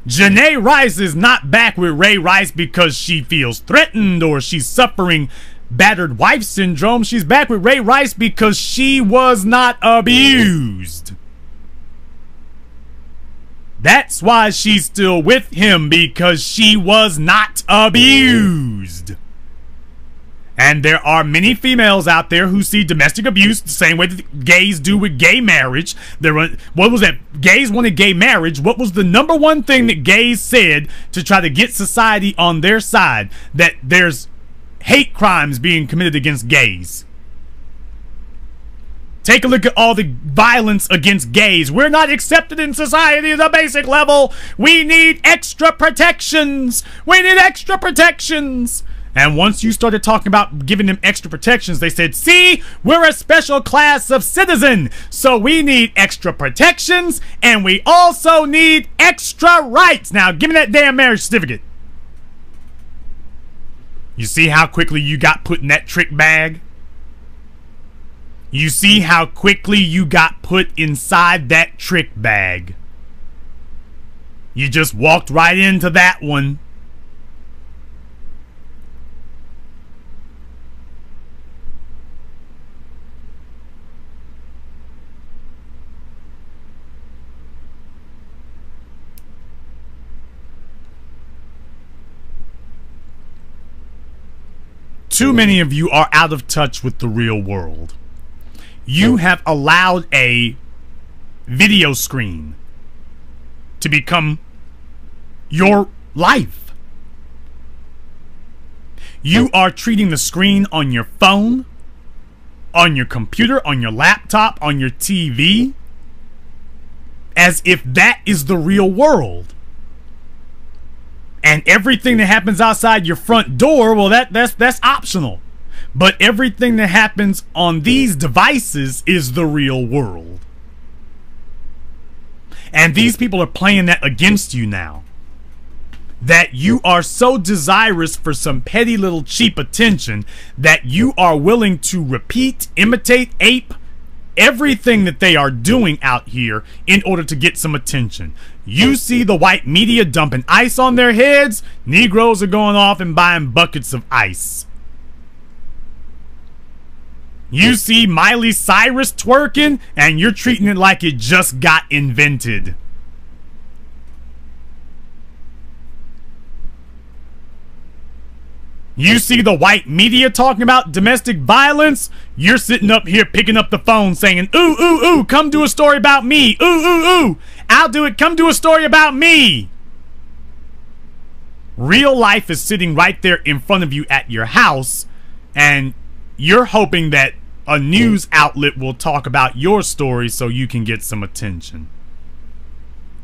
Janae Rice is not back with Ray Rice because she feels threatened or she's suffering battered wife syndrome. She's back with Ray Rice because she was not abused. That's why she's still with him, because she was not abused. And there are many females out there who see domestic abuse the same way that gays do with gay marriage. What was that? Gays wanted gay marriage. What was the number one thing that gays said to try to get society on their side? That there's hate crimes being committed against gays. Take a look at all the violence against gays. We're not accepted in society at a basic level. We need extra protections. We need extra protections. And once you started talking about giving them extra protections, they said, see, we're a special class of citizen, so we need extra protections, and we also need extra rights. Now, give me that damn marriage certificate. You see how quickly you got put in that trick bag? You see how quickly you got put inside that trick bag? You just walked right into that one. Too many of you are out of touch with the real world. You have allowed a video screen to become your life. You are treating the screen on your phone, on your computer, on your laptop, on your TV, as if that is the real world. And everything that happens outside your front door, well, that's optional. But everything that happens on these devices is the real world. And these people are playing that against you now. That you are so desirous for some petty little cheap attention that you are willing to repeat, imitate, ape everything that they are doing out here in order to get some attention. You see the white media dumping ice on their heads, Negroes are going off and buying buckets of ice. You see Miley Cyrus twerking, and you're treating it like it just got invented. You see the white media talking about domestic violence, you're sitting up here picking up the phone saying, ooh, ooh, ooh, come do a story about me. Ooh, ooh, ooh, I'll do it. Come do a story about me. Real life is sitting right there in front of you at your house, and you're hoping that a news outlet will talk about your story so you can get some attention.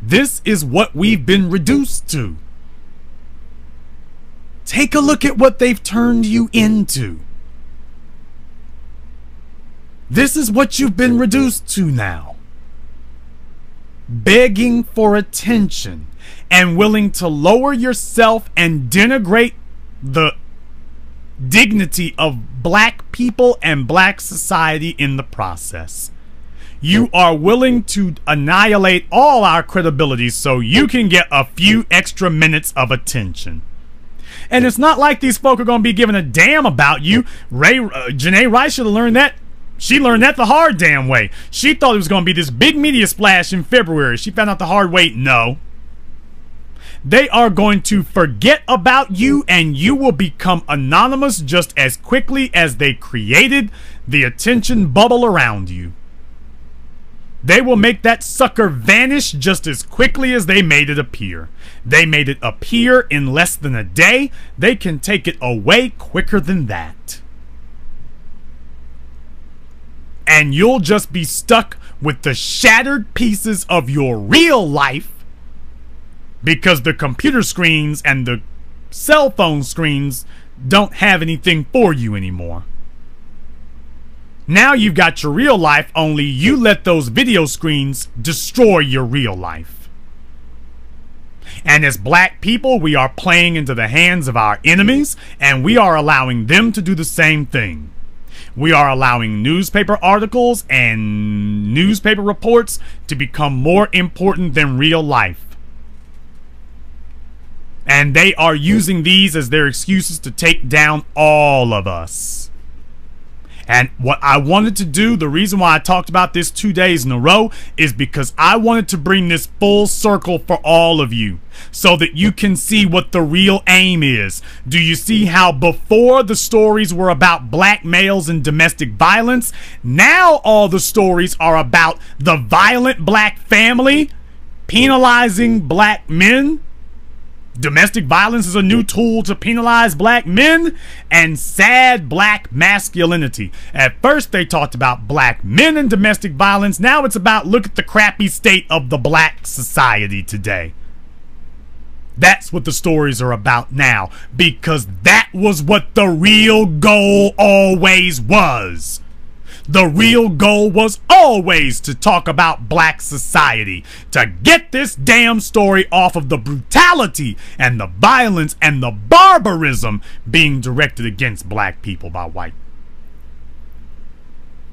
This is what we've been reduced to. Take a look at what they've turned you into. This is what you've been reduced to now. Begging for attention and willing to lower yourself and denigrate the dignity of black people and black society in the process. You are willing to annihilate all our credibility so you can get a few extra minutes of attention. And it's not like these folk are going to be giving a damn about you. Janae Rice should have learned that. She learned that the hard damn way. She thought it was going to be this big media splash in February. She found out the hard way. No. They are going to forget about you, and you will become anonymous just as quickly as they created the attention bubble around you. They will make that sucker vanish just as quickly as they made it appear. They made it appear in less than a day. They can take it away quicker than that. And you'll just be stuck with the shattered pieces of your real life because the computer screens and the cell phone screens don't have anything for you anymore. Now you've got your real life, only you let those video screens destroy your real life. And as black people, we are playing into the hands of our enemies, and we are allowing them to do the same thing. We are allowing newspaper articles and newspaper reports to become more important than real life. And they are using these as their excuses to take down all of us. And what I wanted to do, the reason why I talked about this 2 days in a row, is because I wanted to bring this full circle for all of you so that you can see what the real aim is. Do you see how before the stories were about black males and domestic violence, now all the stories are about the violent black family penalizing black men? Domestic violence is a new tool to penalize black men, and sad black masculinity. At first they talked about black men and domestic violence. Now it's about look at the crappy state of the black society today. That's what the stories are about now, because that was what the real goal always was. The real goal was always to talk about black society, to get this damn story off of the brutality and the violence and the barbarism being directed against black people by white.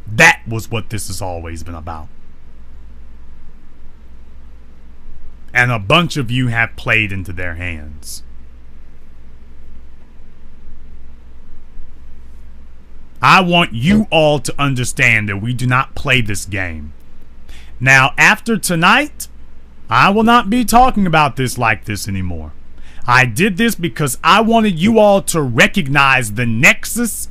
That was what this has always been about. And a bunch of you have played into their hands. I want you all to understand that we do not play this game. Now, after tonight, I will not be talking about this like this anymore. I did this because I wanted you all to recognize the nexus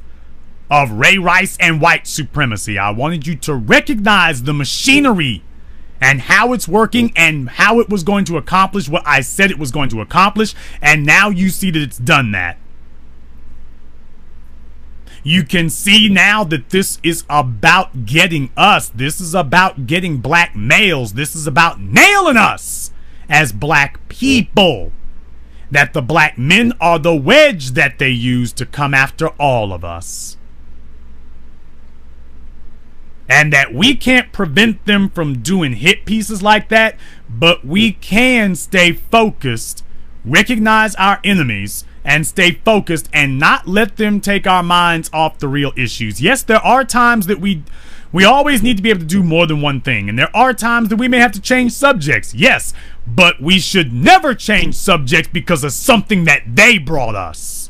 of Ray Rice and white supremacy. I wanted you to recognize the machinery and how it's working and how it was going to accomplish what I said it was going to accomplish. And now you see that it's done that. You can see now that this is about getting us. This is about getting black males. This is about nailing us as black people. That the black men are the wedge that they use to come after all of us. And that we can't prevent them from doing hit pieces like that, but we can stay focused, recognize our enemies, and stay focused and not let them take our minds off the real issues. Yes, there are times that we always need to be able to do more than one thing. And there are times that we may have to change subjects. Yes, but we should never change subjects because of something that they brought us.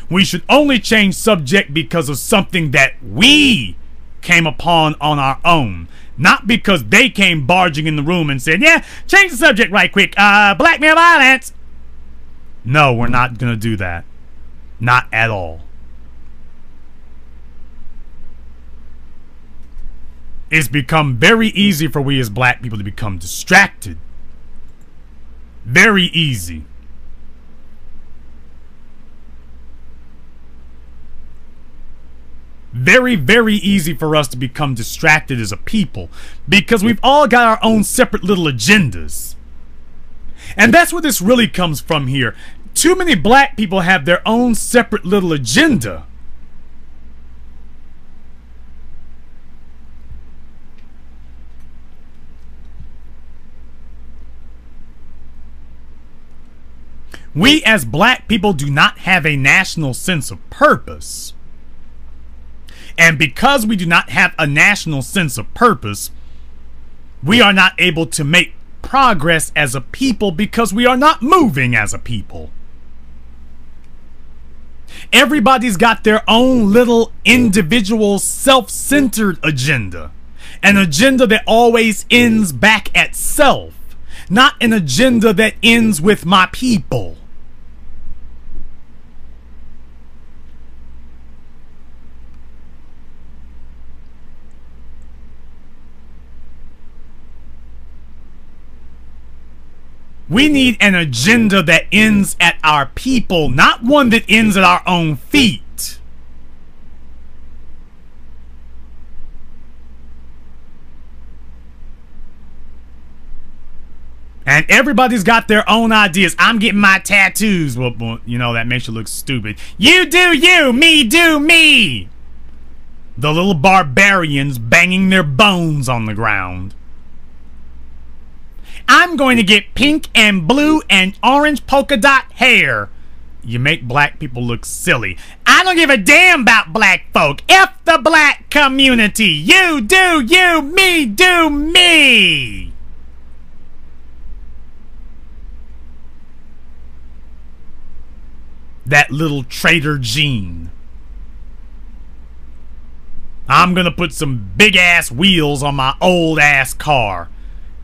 We should only change subject because of something that we came upon on our own. Not because they came barging in the room and said, yeah, change the subject right quick. Black male violence. No, we're not going to do that. Not at all. It's become very easy for we as black people to become distracted. Very easy. Very, very easy for us to become distracted as a people because we've all got our own separate little agendas. And that's where this really comes from here. Too many black people have their own separate little agenda. We as black people do not have a national sense of purpose. And because we do not have a national sense of purpose, we are not able to make progress as a people because we are not moving as a people. Everybody's got their own little individual self-centered agenda. An agenda that always ends back at self, not an agenda that ends with my people. We need an agenda that ends at our people, not one that ends at our own feet. And everybody's got their own ideas. I'm getting my tattoos. Well, you know, that makes you look stupid. You do you, me do me. The little barbarians banging their bones on the ground. I'm going to get pink and blue and orange polka dot hair. You make black people look silly. I don't give a damn about black folk. F the black community. You do you, me do me. That little traitor gene. I'm gonna put some big ass wheels on my old ass car.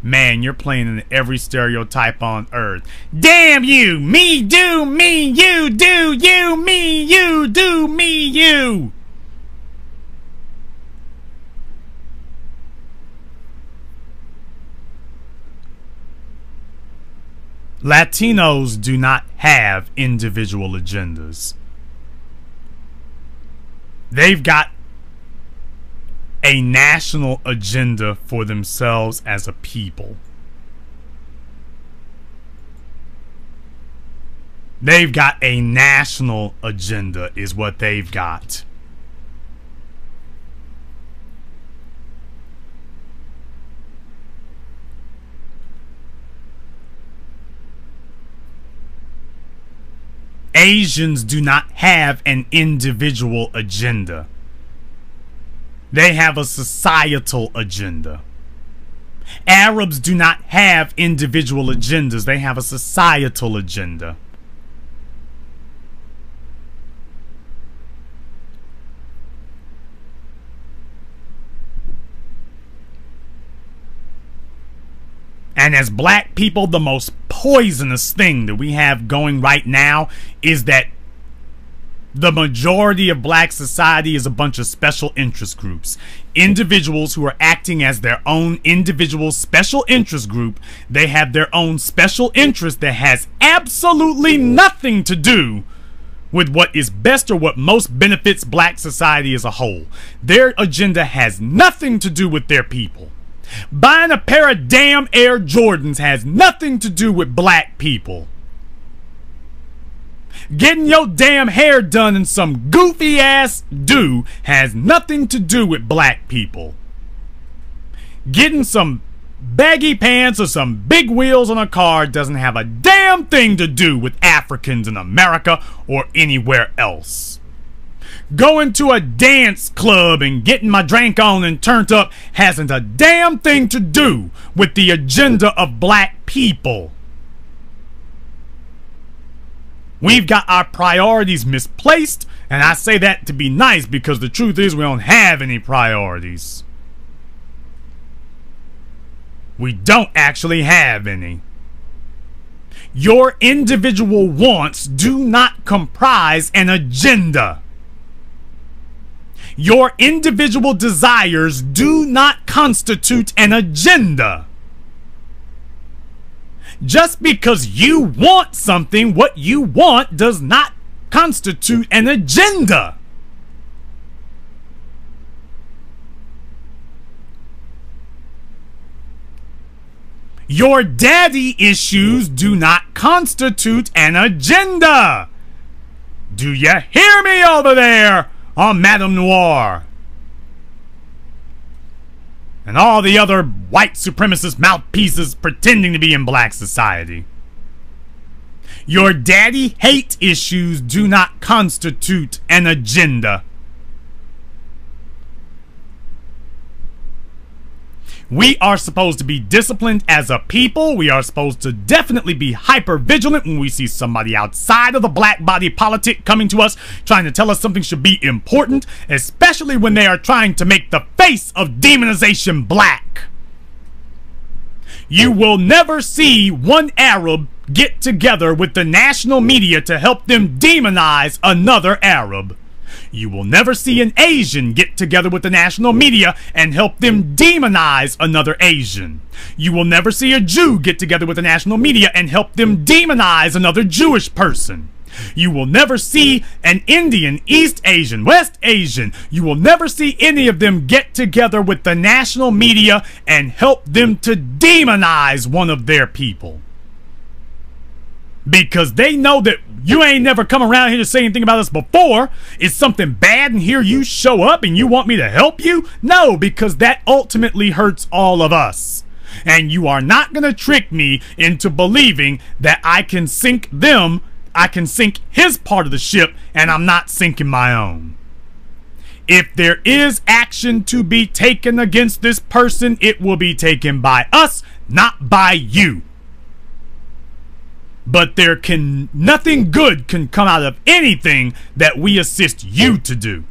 Man, you're playing in every stereotype on earth. Damn you! Me do me, you do you, me you do me you! Latinos do not have individual agendas. They've got a national agenda for themselves as a people. They've got a national agenda is what they've got. Asians do not have an individual agenda. They have a societal agenda. Arabs do not have individual agendas. They have a societal agenda. And as black people, the most poisonous thing that we have going right now is that the majority of black society is a bunch of special interest groups. Individuals who are acting as their own individual special interest group. They have their own special interest that has absolutely nothing to do with what is best or what most benefits black society as a whole. Their agenda has nothing to do with their people. Buying a pair of damn Air Jordans has nothing to do with black people. Getting your damn hair done in some goofy ass do has nothing to do with black people. Getting some baggy pants or some big wheels on a car doesn't have a damn thing to do with Africans in America or anywhere else. Going to a dance club and getting my drink on and turned up hasn't a damn thing to do with the agenda of black people. We've got our priorities misplaced, and I say that to be nice because the truth is we don't have any priorities. We don't actually have any. Your individual wants do not comprise an agenda. Your individual desires do not constitute an agenda. Just because you want something, what you want does not constitute an agenda. Your daddy issues do not constitute an agenda. Do you hear me over there on Madame Noir? And all the other white supremacist mouthpieces pretending to be in black society. Your daddy hate issues do not constitute an agenda. We are supposed to be disciplined as a people. We are supposed to definitely be hyper vigilant when we see somebody outside of the black body politic coming to us, trying to tell us something should be important, especially when they are trying to make the face of demonization black. You will never see one Arab get together with the national media to help them demonize another Arab. You will never see an Asian get together with the national media and help them demonize another Asian. You will never see a Jew get together with the national media and help them demonize another Jewish person. You will never see an Indian, East Asian, West Asian. You will never see any of them get together with the national media and help them to demonize one of their people. Because they know that you ain't never come around here to say anything about us before. It's something bad and here you show up and you want me to help you? No, because that ultimately hurts all of us. And you are not going to trick me into believing that I can sink them, I can sink his part of the ship, and I'm not sinking my own. If there is action to be taken against this person, it will be taken by us, not by you. But nothing good can come out of anything that we assist you to do.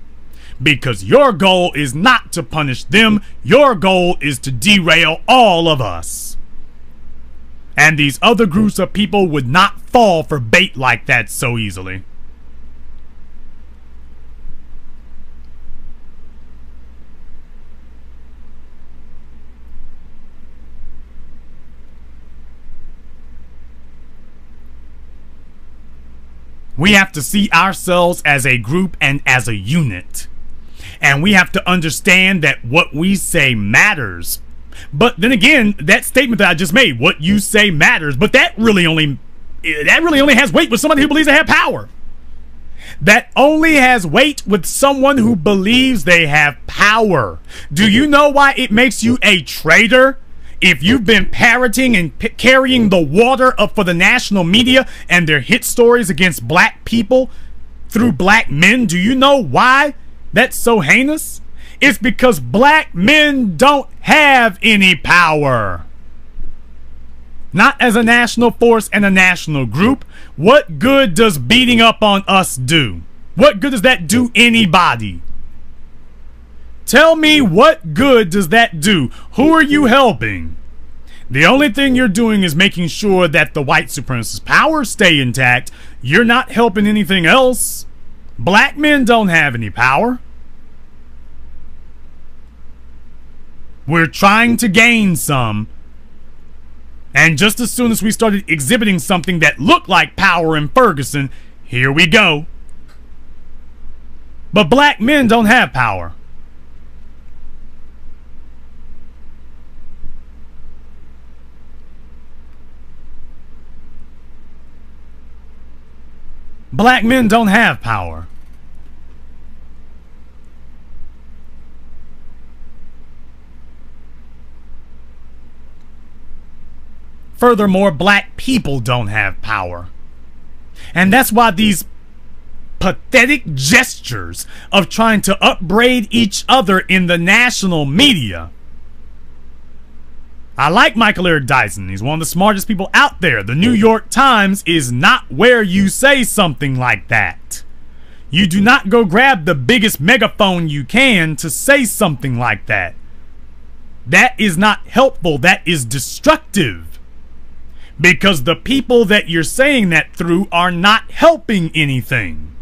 Because your goal is not to punish them, your goal is to derail all of us. And these other groups of people would not fall for bait like that so easily. We have to see ourselves as a group and as a unit. And we have to understand that what we say matters. But then again, that statement that I just made, what you say matters, but that really only has weight with somebody who believes they have power. That only has weight with someone who believes they have power. Do you know why it makes you a traitor? If you've been parroting and carrying the water up for the national media and their hit stories against black people through black men, do you know why that's so heinous? It's because black men don't have any power. Not as a national force and a national group. What good does beating up on us do? What good does that do anybody? Tell me, what good does that do? Who are you helping? The only thing you're doing is making sure that the white supremacist powers stay intact. You're not helping anything else. Black men don't have any power. We're trying to gain some. And just as soon as we started exhibiting something that looked like power in Ferguson, here we go. But black men don't have power. Black men don't have power. Furthermore, black people don't have power. And that's why these pathetic gestures of trying to upbraid each other in the national media. I like Michael Eric Dyson. He's one of the smartest people out there. The New York Times is not where you say something like that. You do not go grab the biggest megaphone you can to say something like that. That is not helpful. That is destructive. Because the people that you're saying that through are not helping anything.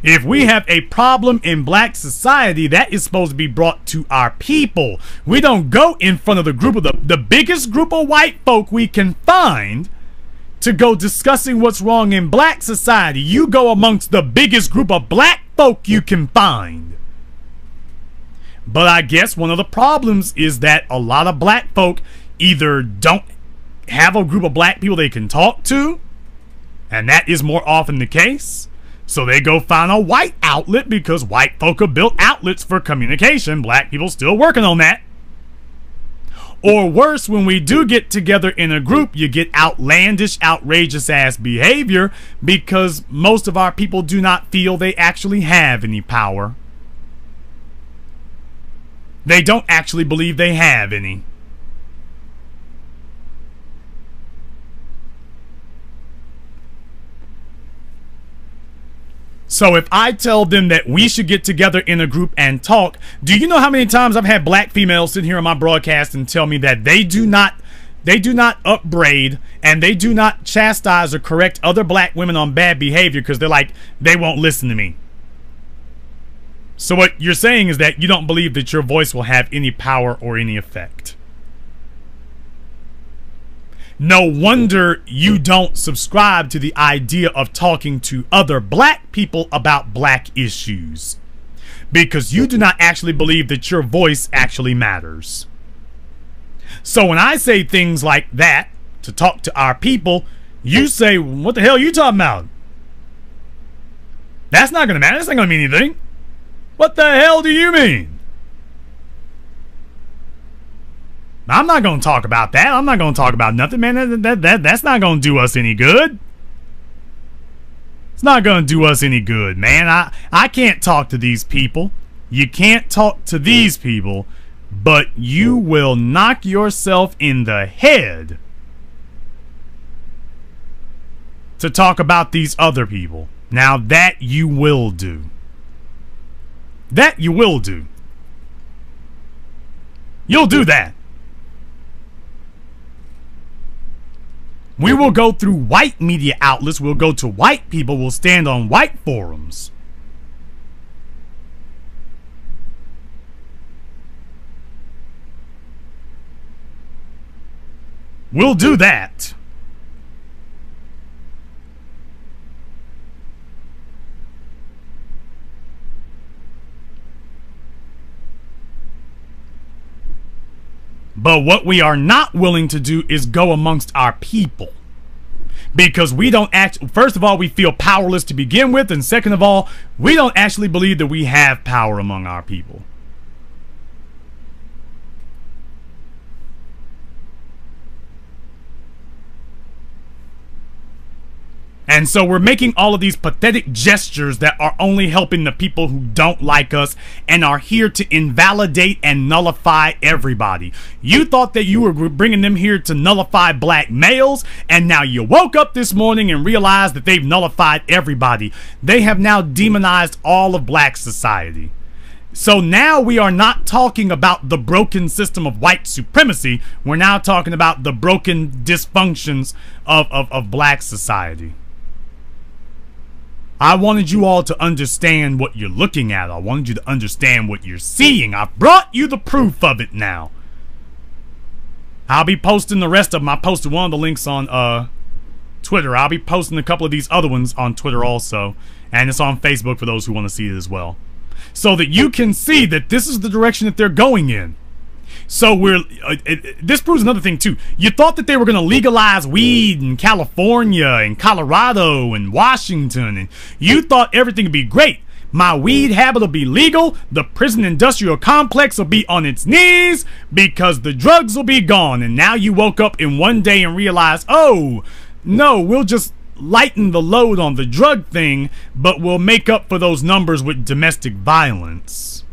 If we have a problem in black society, that is supposed to be brought to our people. We don't go in front of the group of the biggest group of white folk we can find to go discussing what's wrong in black society. You go amongst the biggest group of black folk you can find. But I guess one of the problems is that a lot of black folk either don't have a group of black people they can talk to, and that is more often the case. So they go find a white outlet because white folk have built outlets for communication. Black people still working on that. Or worse, when we do get together in a group, you get outlandish, outrageous ass behavior because most of our people do not feel they actually have any power. They don't actually believe they have any. So if I tell them that we should get together in a group and talk, do you know how many times I've had black females sit here on my broadcast and tell me that they do not upbraid and they do not chastise or correct other black women on bad behavior because they're like, they won't listen to me. So what you're saying is that you don't believe that your voice will have any power or any effect. No wonder you don't subscribe to the idea of talking to other black people about black issues, because you do not actually believe that your voice actually matters. So when I say things like that to talk to our people, you say, what the hell are you talking about? That's not going to matter. That's not going to mean anything. What the hell do you mean? I'm not going to talk about that. I'm not going to talk about nothing, man. That's not going to do us any good. It's not going to do us any good, man. I can't talk to these people. You can't talk to these people, but you will knock yourself in the head to talk about these other people. Now that you will do. That you will do. You'll do that. We will go through white media outlets. We'll go to white people. We'll stand on white forums. We'll do that. But what we are not willing to do is go amongst our people. Because we don't first of all, we feel powerless to begin with. And second of all, we don't actually believe that we have power among our people. And so we're making all of these pathetic gestures that are only helping the people who don't like us and are here to invalidate and nullify everybody. You thought that you were bringing them here to nullify black males, and now you woke up this morning and realized that they've nullified everybody. They have now demonized all of black society. So now we are not talking about the broken system of white supremacy. We're now talking about the broken dysfunctions of black society. I wanted you all to understand what you're looking at. I wanted you to understand what you're seeing. I've brought you the proof of it now. I'll be posting the rest of them. I posted one of the links on Twitter. I'll be posting a couple of these other ones on Twitter also. And it's on Facebook for those who want to see it as well. So that you can see that this is the direction that they're going in. So this proves another thing too. You thought that they were going to legalize weed in California and Colorado and Washington, and you thought everything would be great. My weed habit will be legal. The prison industrial complex will be on its knees because the drugs will be gone. And now you woke up in one day and realized, oh, no, we'll just lighten the load on the drug thing, but we'll make up for those numbers with domestic violence.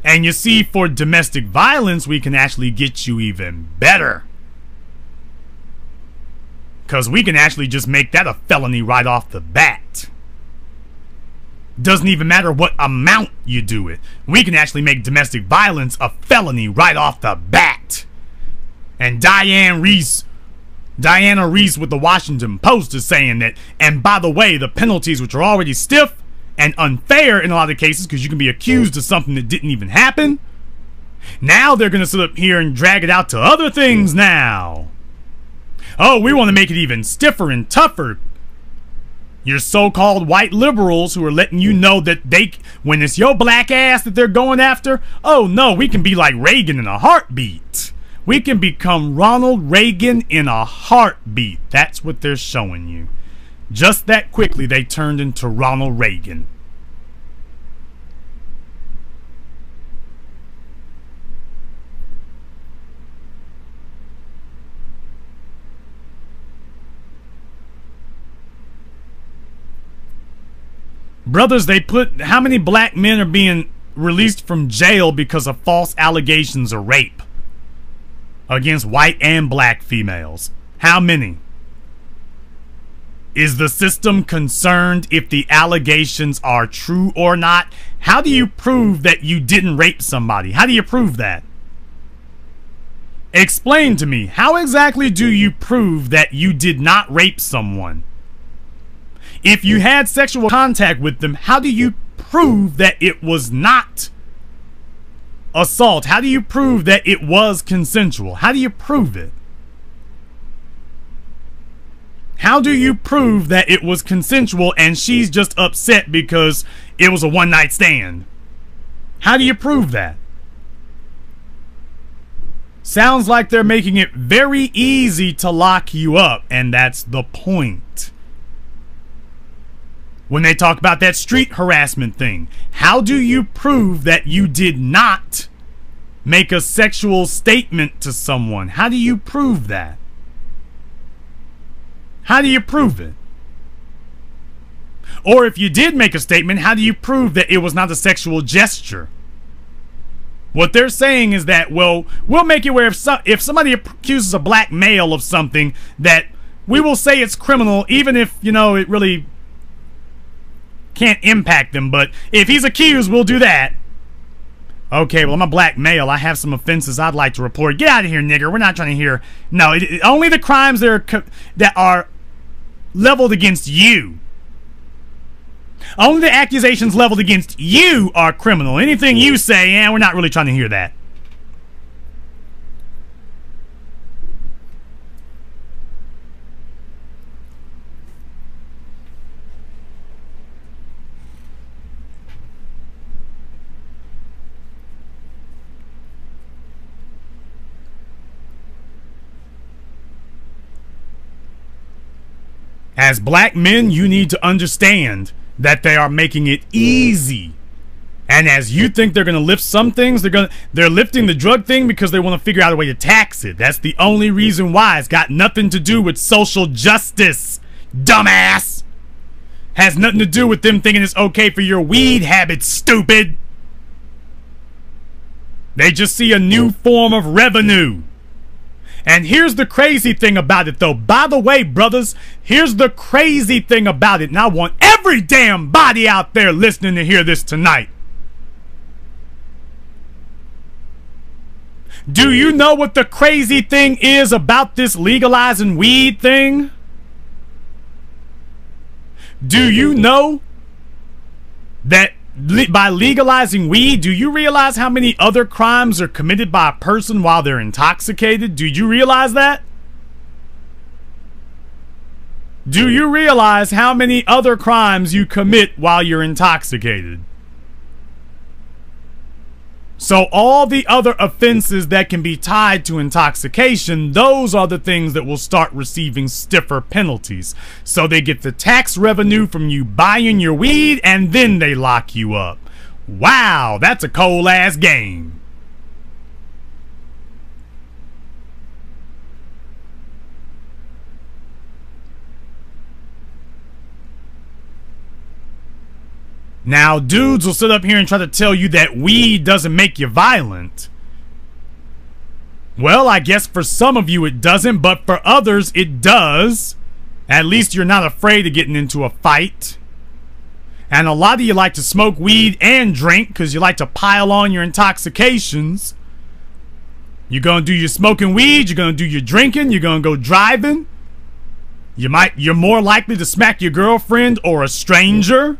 And you see, for domestic violence, we can actually get you even better. Because we can actually just make that a felony right off the bat. Doesn't even matter what amount you do it. We can actually make domestic violence a felony right off the bat. And Diana Reese with the Washington Post is saying that, and by the way, the penalties, which are already stiff and unfair in a lot of cases because you can be accused of something that didn't even happen, now they're going to sit up here and drag it out to other things now. Oh, we want to make it even stiffer and tougher. Your so-called white liberals who are letting you know that when it's your black ass that they're going after, oh no, we can be like Reagan in a heartbeat. We can become Ronald Reagan in a heartbeat. That's what they're showing you. Just that quickly, they turned into Ronald Reagan. Brothers, they put, how many black men are being released from jail because of false allegations of rape against white and black females? How many? Is the system concerned if the allegations are true or not? How do you prove that you didn't rape somebody? How do you prove that? Explain to me, how exactly do you prove that you did not rape someone? If you had sexual contact with them, how do you prove that it was not assault? How do you prove that it was consensual? How do you prove it? How do you prove that it was consensual and she's just upset because it was a one-night stand? How do you prove that? Sounds like they're making it very easy to lock you up, and that's the point. When they talk about that street harassment thing, how do you prove that you did not make a sexual statement to someone? How do you prove that? How do you prove it? Or if you did make a statement, how do you prove that it was not a sexual gesture? What they're saying is that, well, we'll make it where if somebody accuses a black male of something, that we will say it's criminal, even if, you know, it really can't impact them. But if he's accused, we'll do that. Okay, well, I'm a black male. I have some offenses I'd like to report. Get out of here, nigger. We're not trying to hear. No, only the crimes that are leveled against you. Only the accusations leveled against you are criminal. Anything you say, we're not really trying to hear that. As black men, you need to understand that they are making it easy. And as you think they're going to lift some things, they're lifting the drug thing because they want to figure out a way to tax it. That's the only reason why. It's got nothing to do with social justice, dumbass. Has nothing to do with them thinking it's okay for your weed habits, stupid. They just see a new form of revenue. And here's the crazy thing about it, though. By the way, brothers, here's the crazy thing about it. And I want every damn body out there listening to hear this tonight. Do you know what the crazy thing is about this legalizing weed thing? Do you know that by legalizing weed, do you realize how many other crimes are committed by a person while they're intoxicated? Do you realize that? Do you realize how many other crimes you commit while you're intoxicated? So all the other offenses that can be tied to intoxication, those are the things that will start receiving stiffer penalties. So they get the tax revenue from you buying your weed, and then they lock you up. Wow, that's a cold-ass game. Now, dudes will sit up here and try to tell you that weed doesn't make you violent. Well, I guess for some of you it doesn't, but for others it does. At least you're not afraid of getting into a fight. And a lot of you like to smoke weed and drink because you like to pile on your intoxications. You're going to do your smoking weed, you're going to do your drinking, you're going to go driving. You're more likely to smack your girlfriend or a stranger.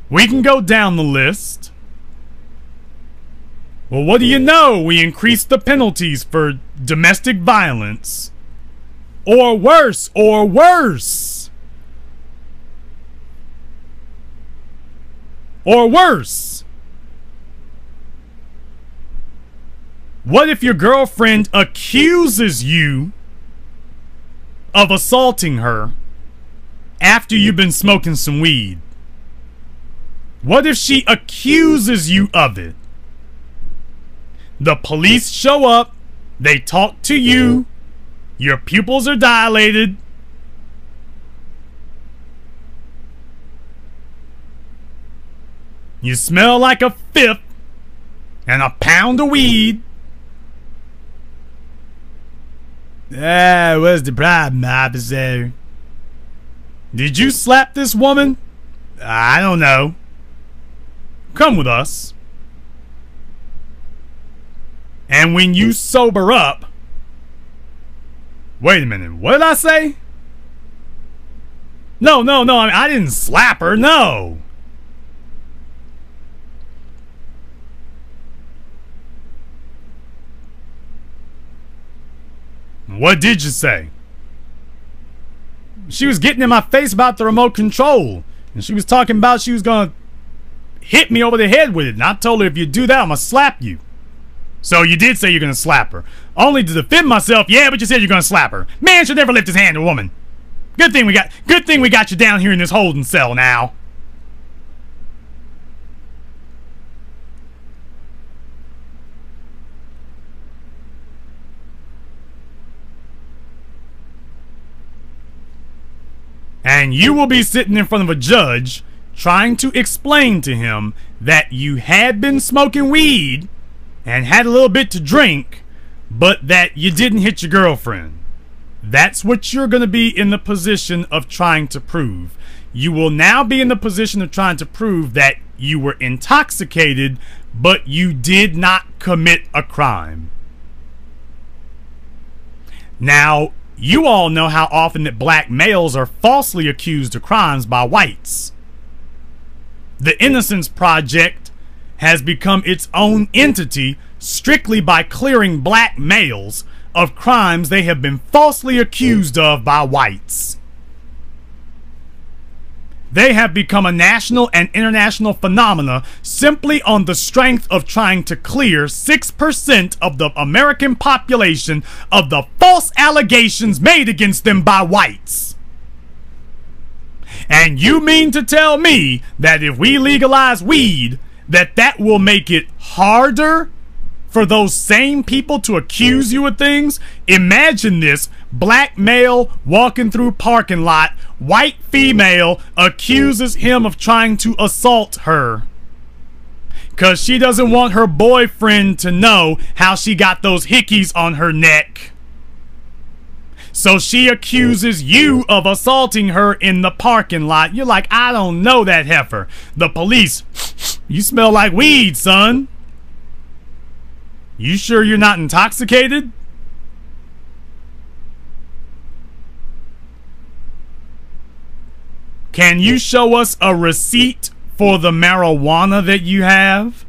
We can go down the list. Well, what do you know? We increased the penalties for domestic violence. Or worse, or worse. Or worse. What if your girlfriend accuses you of assaulting her after you've been smoking some weed? What if she accuses you of it? The police show up, they talk to you, your pupils are dilated, You smell like a fifth and a pound of weed. What's the problem, officer? Did you slap this woman? I don't know. Come with us. And when you sober up... Wait a minute, what did I say? No, I didn't slap her, no. What did you say? She was getting in my face about the remote control. And she was talking about she was gonna hit me over the head with it. And I told her, if you do that, I'm gonna slap you. So you did say you're gonna slap her. Only to defend myself, yeah, but you said you're gonna slap her. Man should never lift his hand to a woman. Good thing we got you down here in this holding cell now. And you will be sitting in front of a judge trying to explain to him that you had been smoking weed and had a little bit to drink, but that you didn't hit your girlfriend. That's what you're going to be in the position of trying to prove. You will now be in the position of trying to prove that you were intoxicated, but you did not commit a crime. Now, you all know how often that black males are falsely accused of crimes by whites. The Innocence Project has become its own entity strictly by clearing black males of crimes they have been falsely accused of by whites. They have become a national and international phenomena simply on the strength of trying to clear 6% of the American population of the false allegations made against them by whites. And you mean to tell me that if we legalize weed, that will make it harder for those same people to accuse you of things? Imagine this: black male walking through parking lot, white female accuses him of trying to assault her because she doesn't want her boyfriend to know how she got those hickeys on her neck. So she accuses you of assaulting her in the parking lot. You're like, I don't know that heifer. The police, you smell like weed, son. You sure you're not intoxicated? Can you show us a receipt for the marijuana that you have,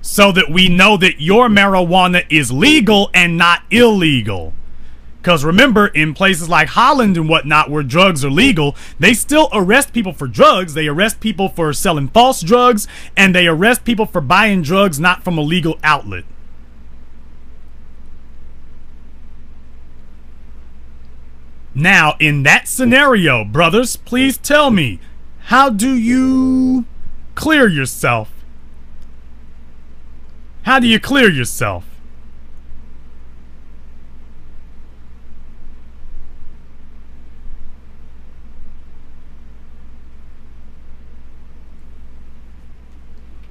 so that we know that your marijuana is legal and not illegal? Because remember, in places like Holland and whatnot, where drugs are legal, they still arrest people for drugs. They arrest people for selling false drugs, and they arrest people for buying drugs not from a legal outlet. Now, in that scenario, brothers, please tell me, how do you clear yourself? How do you clear yourself?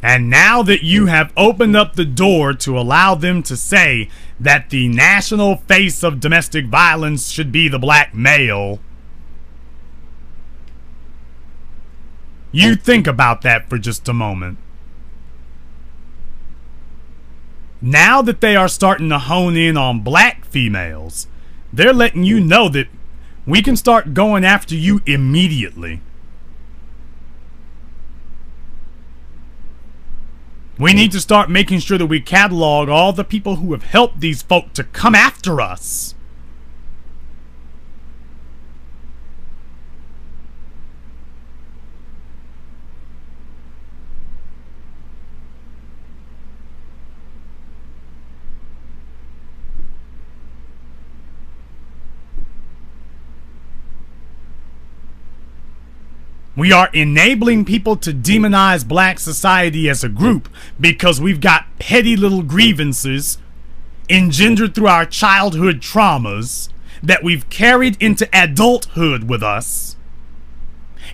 And now that you have opened up the door to allow them to say that the national face of domestic violence should be the black male, you think about that for just a moment. Now that they are starting to hone in on black females, they're letting you know that we can start going after you immediately. We need to start making sure that we catalog all the people who have helped these folk to come after us. We are enabling people to demonize black society as a group because we've got petty little grievances engendered through our childhood traumas that we've carried into adulthood with us.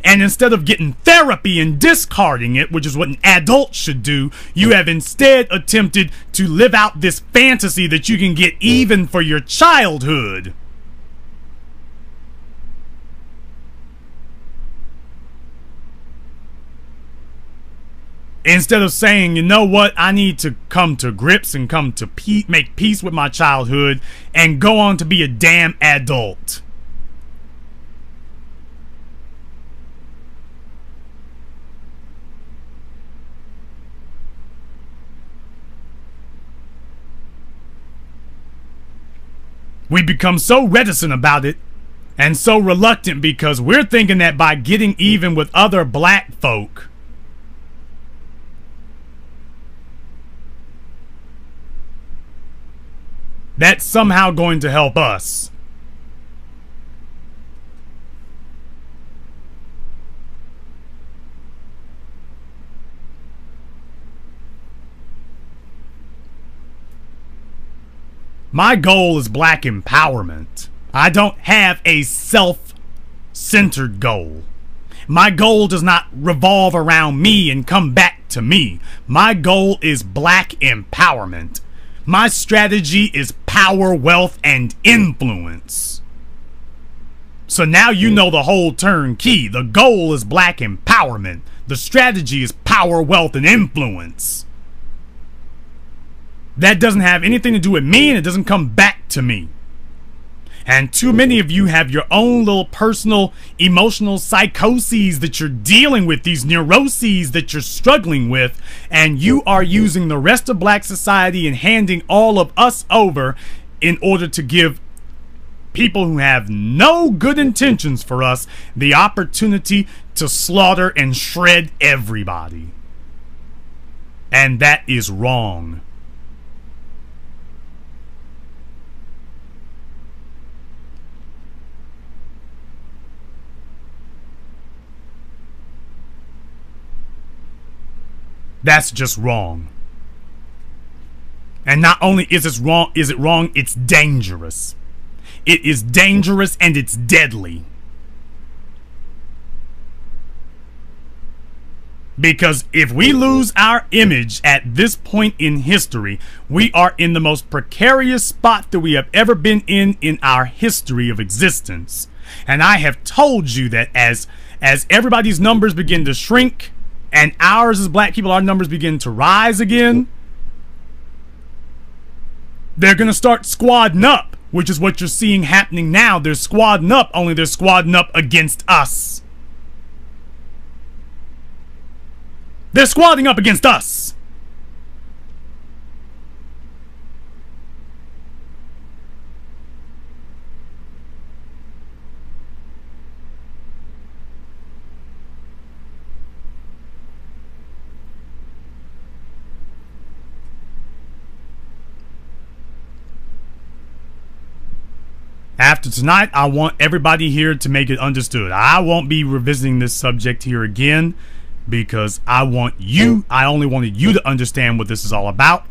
And instead of getting therapy and discarding it, which is what an adult should do, you have instead attempted to live out this fantasy that you can get even for your childhood. Instead of saying, you know what, I need to come to grips and come to make peace with my childhood and go on to be a damn adult. We become so reticent about it and so reluctant because we're thinking that by getting even with other black folk, that's somehow going to help us. My goal is black empowerment. I don't have a self-centered goal. My goal does not revolve around me and come back to me. My goal is black empowerment. My strategy is power, wealth, and influence. So now you know the whole turnkey. The goal is black empowerment. The strategy is power, wealth, and influence. That doesn't have anything to do with me, and it doesn't come back to me. And too many of you have your own little personal emotional psychoses that you're dealing with, these neuroses that you're struggling with, and you are using the rest of black society and handing all of us over in order to give people who have no good intentions for us the opportunity to slaughter and shred everybody. And that is wrong. That's just wrong. And not only is it wrong, it's dangerous. It is dangerous and it's deadly. Because if we lose our image at this point in history, we are in the most precarious spot that we have ever been in our history of existence. And I have told you that as everybody's numbers begin to shrink, and ours as black people, our numbers begin to rise again, they're going to start squadding up, which is what you're seeing happening now. They're squadding up, only they're squadding up against us. They're squadding up against us. After tonight, I want everybody here to make it understood. I won't be revisiting this subject here again because I only wanted you to understand what this is all about.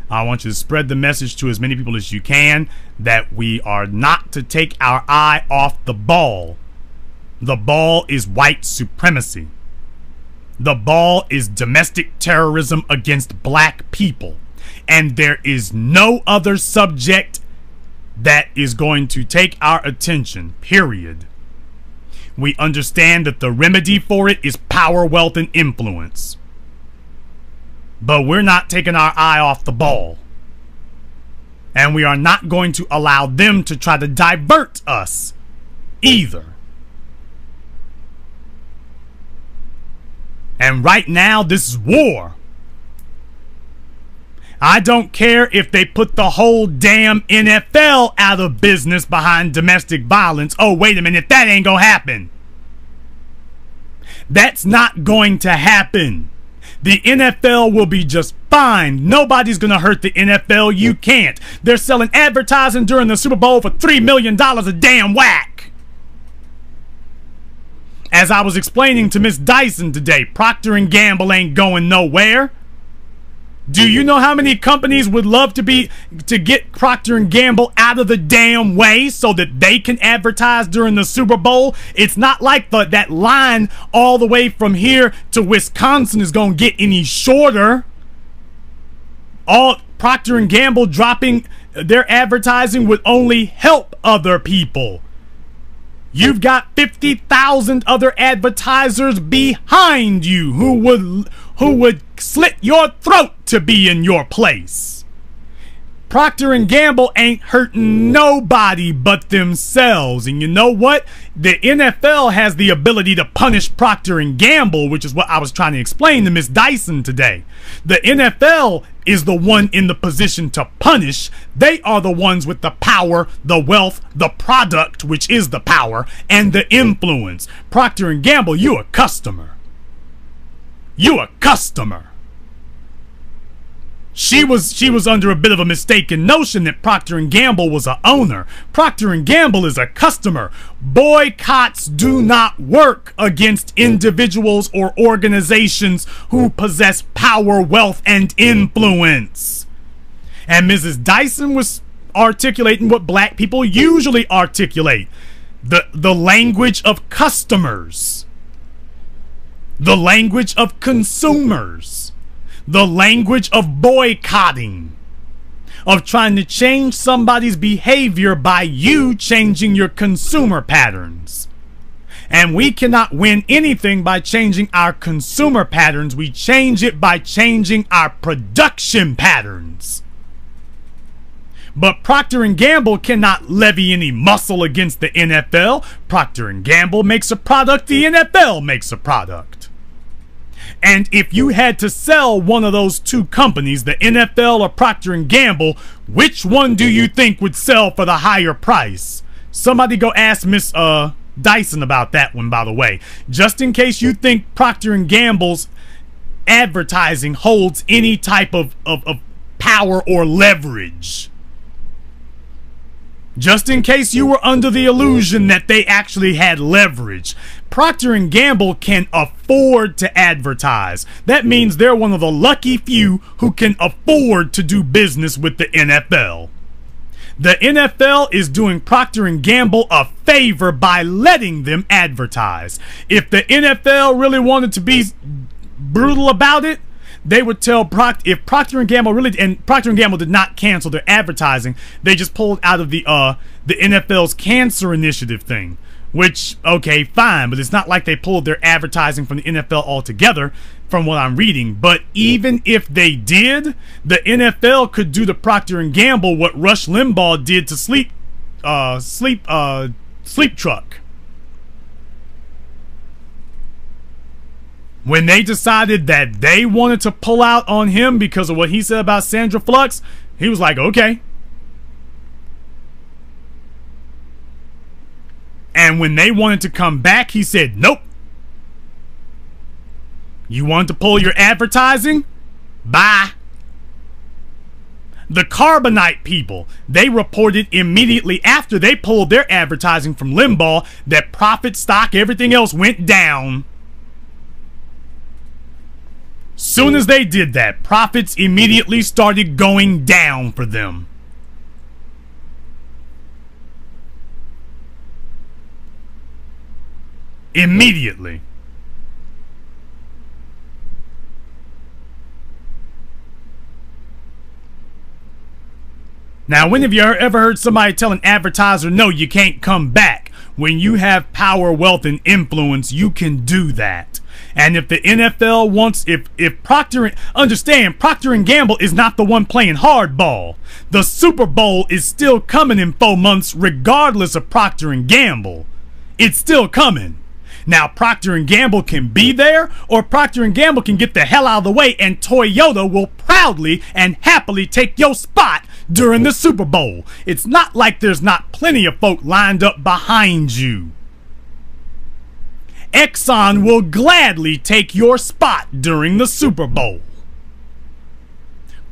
I want you to spread the message to as many people as you can that we are not to take our eye off the ball. The ball is white supremacy. The ball is domestic terrorism against black people. And there is no other subject that is going to take our attention, period. We understand that the remedy for it is power, wealth, and influence. But we're not taking our eye off the ball. And we are not going to allow them to try to divert us either. And right now, this is war. I don't care if they put the whole damn NFL out of business behind domestic violence. Oh, wait a minute, that ain't gonna happen. That's not going to happen. The NFL will be just fine. Nobody's gonna hurt the NFL. You can't. They're selling advertising during the Super Bowl for $3 million a damn whack. As I was explaining to Miss Dyson today, Procter & Gamble ain't going nowhere. Do you know how many companies would love to get Procter & Gamble out of the damn way so that they can advertise during the Super Bowl? It's not like that line all the way from here to Wisconsin is going to get any shorter. All Procter & Gamble dropping their advertising would only help other people. You've got 50,000 other advertisers behind you who would slit your throat to be in your place. Procter & Gamble ain't hurting nobody but themselves. And you know what? The NFL has the ability to punish Procter & Gamble, which is what I was trying to explain to Miss Dyson today. The NFL is the one in the position to punish. They are the ones with the power, the wealth, the product, which is the power, and the influence. Procter & Gamble, you a customer. You a customer. She was under a bit of a mistaken notion that Procter & Gamble was an owner. Procter & Gamble is a customer. Boycotts do not work against individuals or organizations who possess power, wealth, and influence. And Mrs. Dyson was articulating what black people usually articulate. The language of customers. The language of consumers. The language of boycotting, of trying to change somebody's behavior by you changing your consumer patterns. And we cannot win anything by changing our consumer patterns. We change it by changing our production patterns. But Procter & Gamble cannot levy any muscle against the NFL. Procter & Gamble makes a product, the NFL makes a product. And if you had to sell one of those two companies, the NFL or Procter & Gamble, which one do you think would sell for the higher price? Somebody go ask Miss Dyson about that one, by the way. Just in case you think Procter & Gamble's advertising holds any type of power or leverage. Just in case you were under the illusion that they actually had leverage. Procter & Gamble can afford to advertise. That means they're one of the lucky few who can afford to do business with the NFL. The NFL is doing Procter & Gamble a favor by letting them advertise. If the NFL really wanted to be brutal about it, they would tell if Procter & Gamble really, and Procter & Gamble did not cancel their advertising, they just pulled out of the NFL's cancer initiative thing, which, okay, fine, but it's not like they pulled their advertising from the NFL altogether from what I'm reading. But even if they did, the NFL could do to Procter & Gamble what Rush Limbaugh did to Sleep Truck. When they decided that they wanted to pull out on him because of what he said about Sandra Flux, he was like, okay. And when they wanted to come back, he said, nope. You want to pull your advertising? Bye. The Carbonite people, they reported immediately after they pulled their advertising from Limbaugh that profit, stock, everything else went down. Soon as they did that, profits immediately started going down for them. Immediately. Now, when have you ever heard somebody tell an advertiser, no, you can't come back? When you have power, wealth, and influence, you can do that. And if the NFL wants, if understand, Procter & Gamble is not the one playing hardball. The Super Bowl is still coming in 4 months regardless of Procter & Gamble. It's still coming. Now, Procter & Gamble can be there, or Procter & Gamble can get the hell out of the way, and Toyota will proudly and happily take your spot during the Super Bowl. It's not like there's not plenty of folk lined up behind you. Exxon will gladly take your spot during the Super Bowl.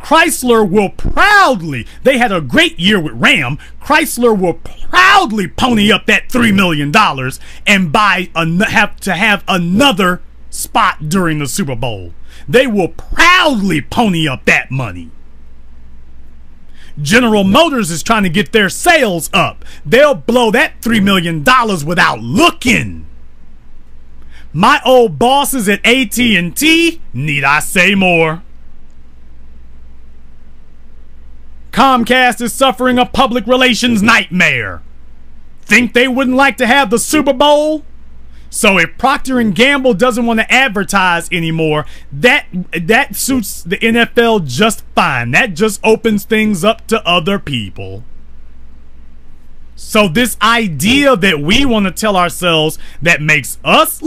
Chrysler will proudly, they had a great year with Ram, Chrysler will proudly pony up that $3 million and have another spot during the Super Bowl. They will proudly pony up that money. General Motors is trying to get their sales up. They'll blow that $3 million without looking. My old bosses at AT&T, need I say more? Comcast is suffering a public relations nightmare. Think they wouldn't like to have the Super Bowl? So if Procter & Gamble doesn't want to advertise anymore, that suits the NFL just fine. That just opens things up to other people. So this idea that we want to tell ourselves that makes us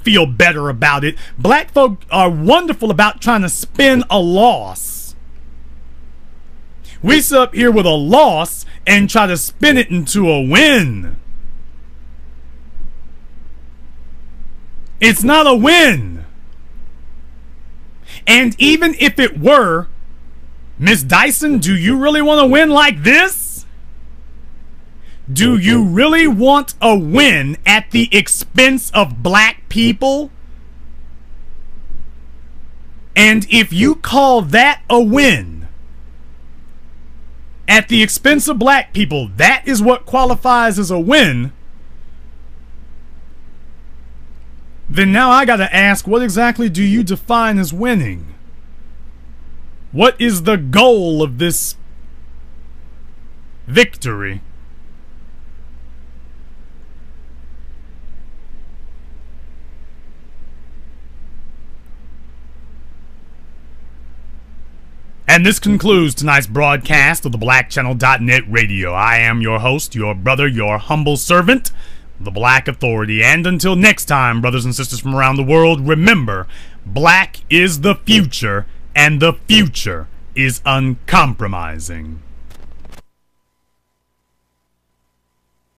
feel better about it, black folk are wonderful about trying to spin a loss. We sit up here with a loss and try to spin it into a win. It's not a win. And even if it were, Miss Dyson, do you really want to win like this? Do you really want a win at the expense of black people? And if you call that a win, at the expense of black people, that is what qualifies as a win, then now I gotta ask, what exactly do you define as winning? What is the goal of this victory? And this concludes tonight's broadcast of the BlackChannel.net radio. I am your host, your brother, your humble servant, the Black Authority. And until next time, brothers and sisters from around the world, remember, black is the future, and the future is uncompromising.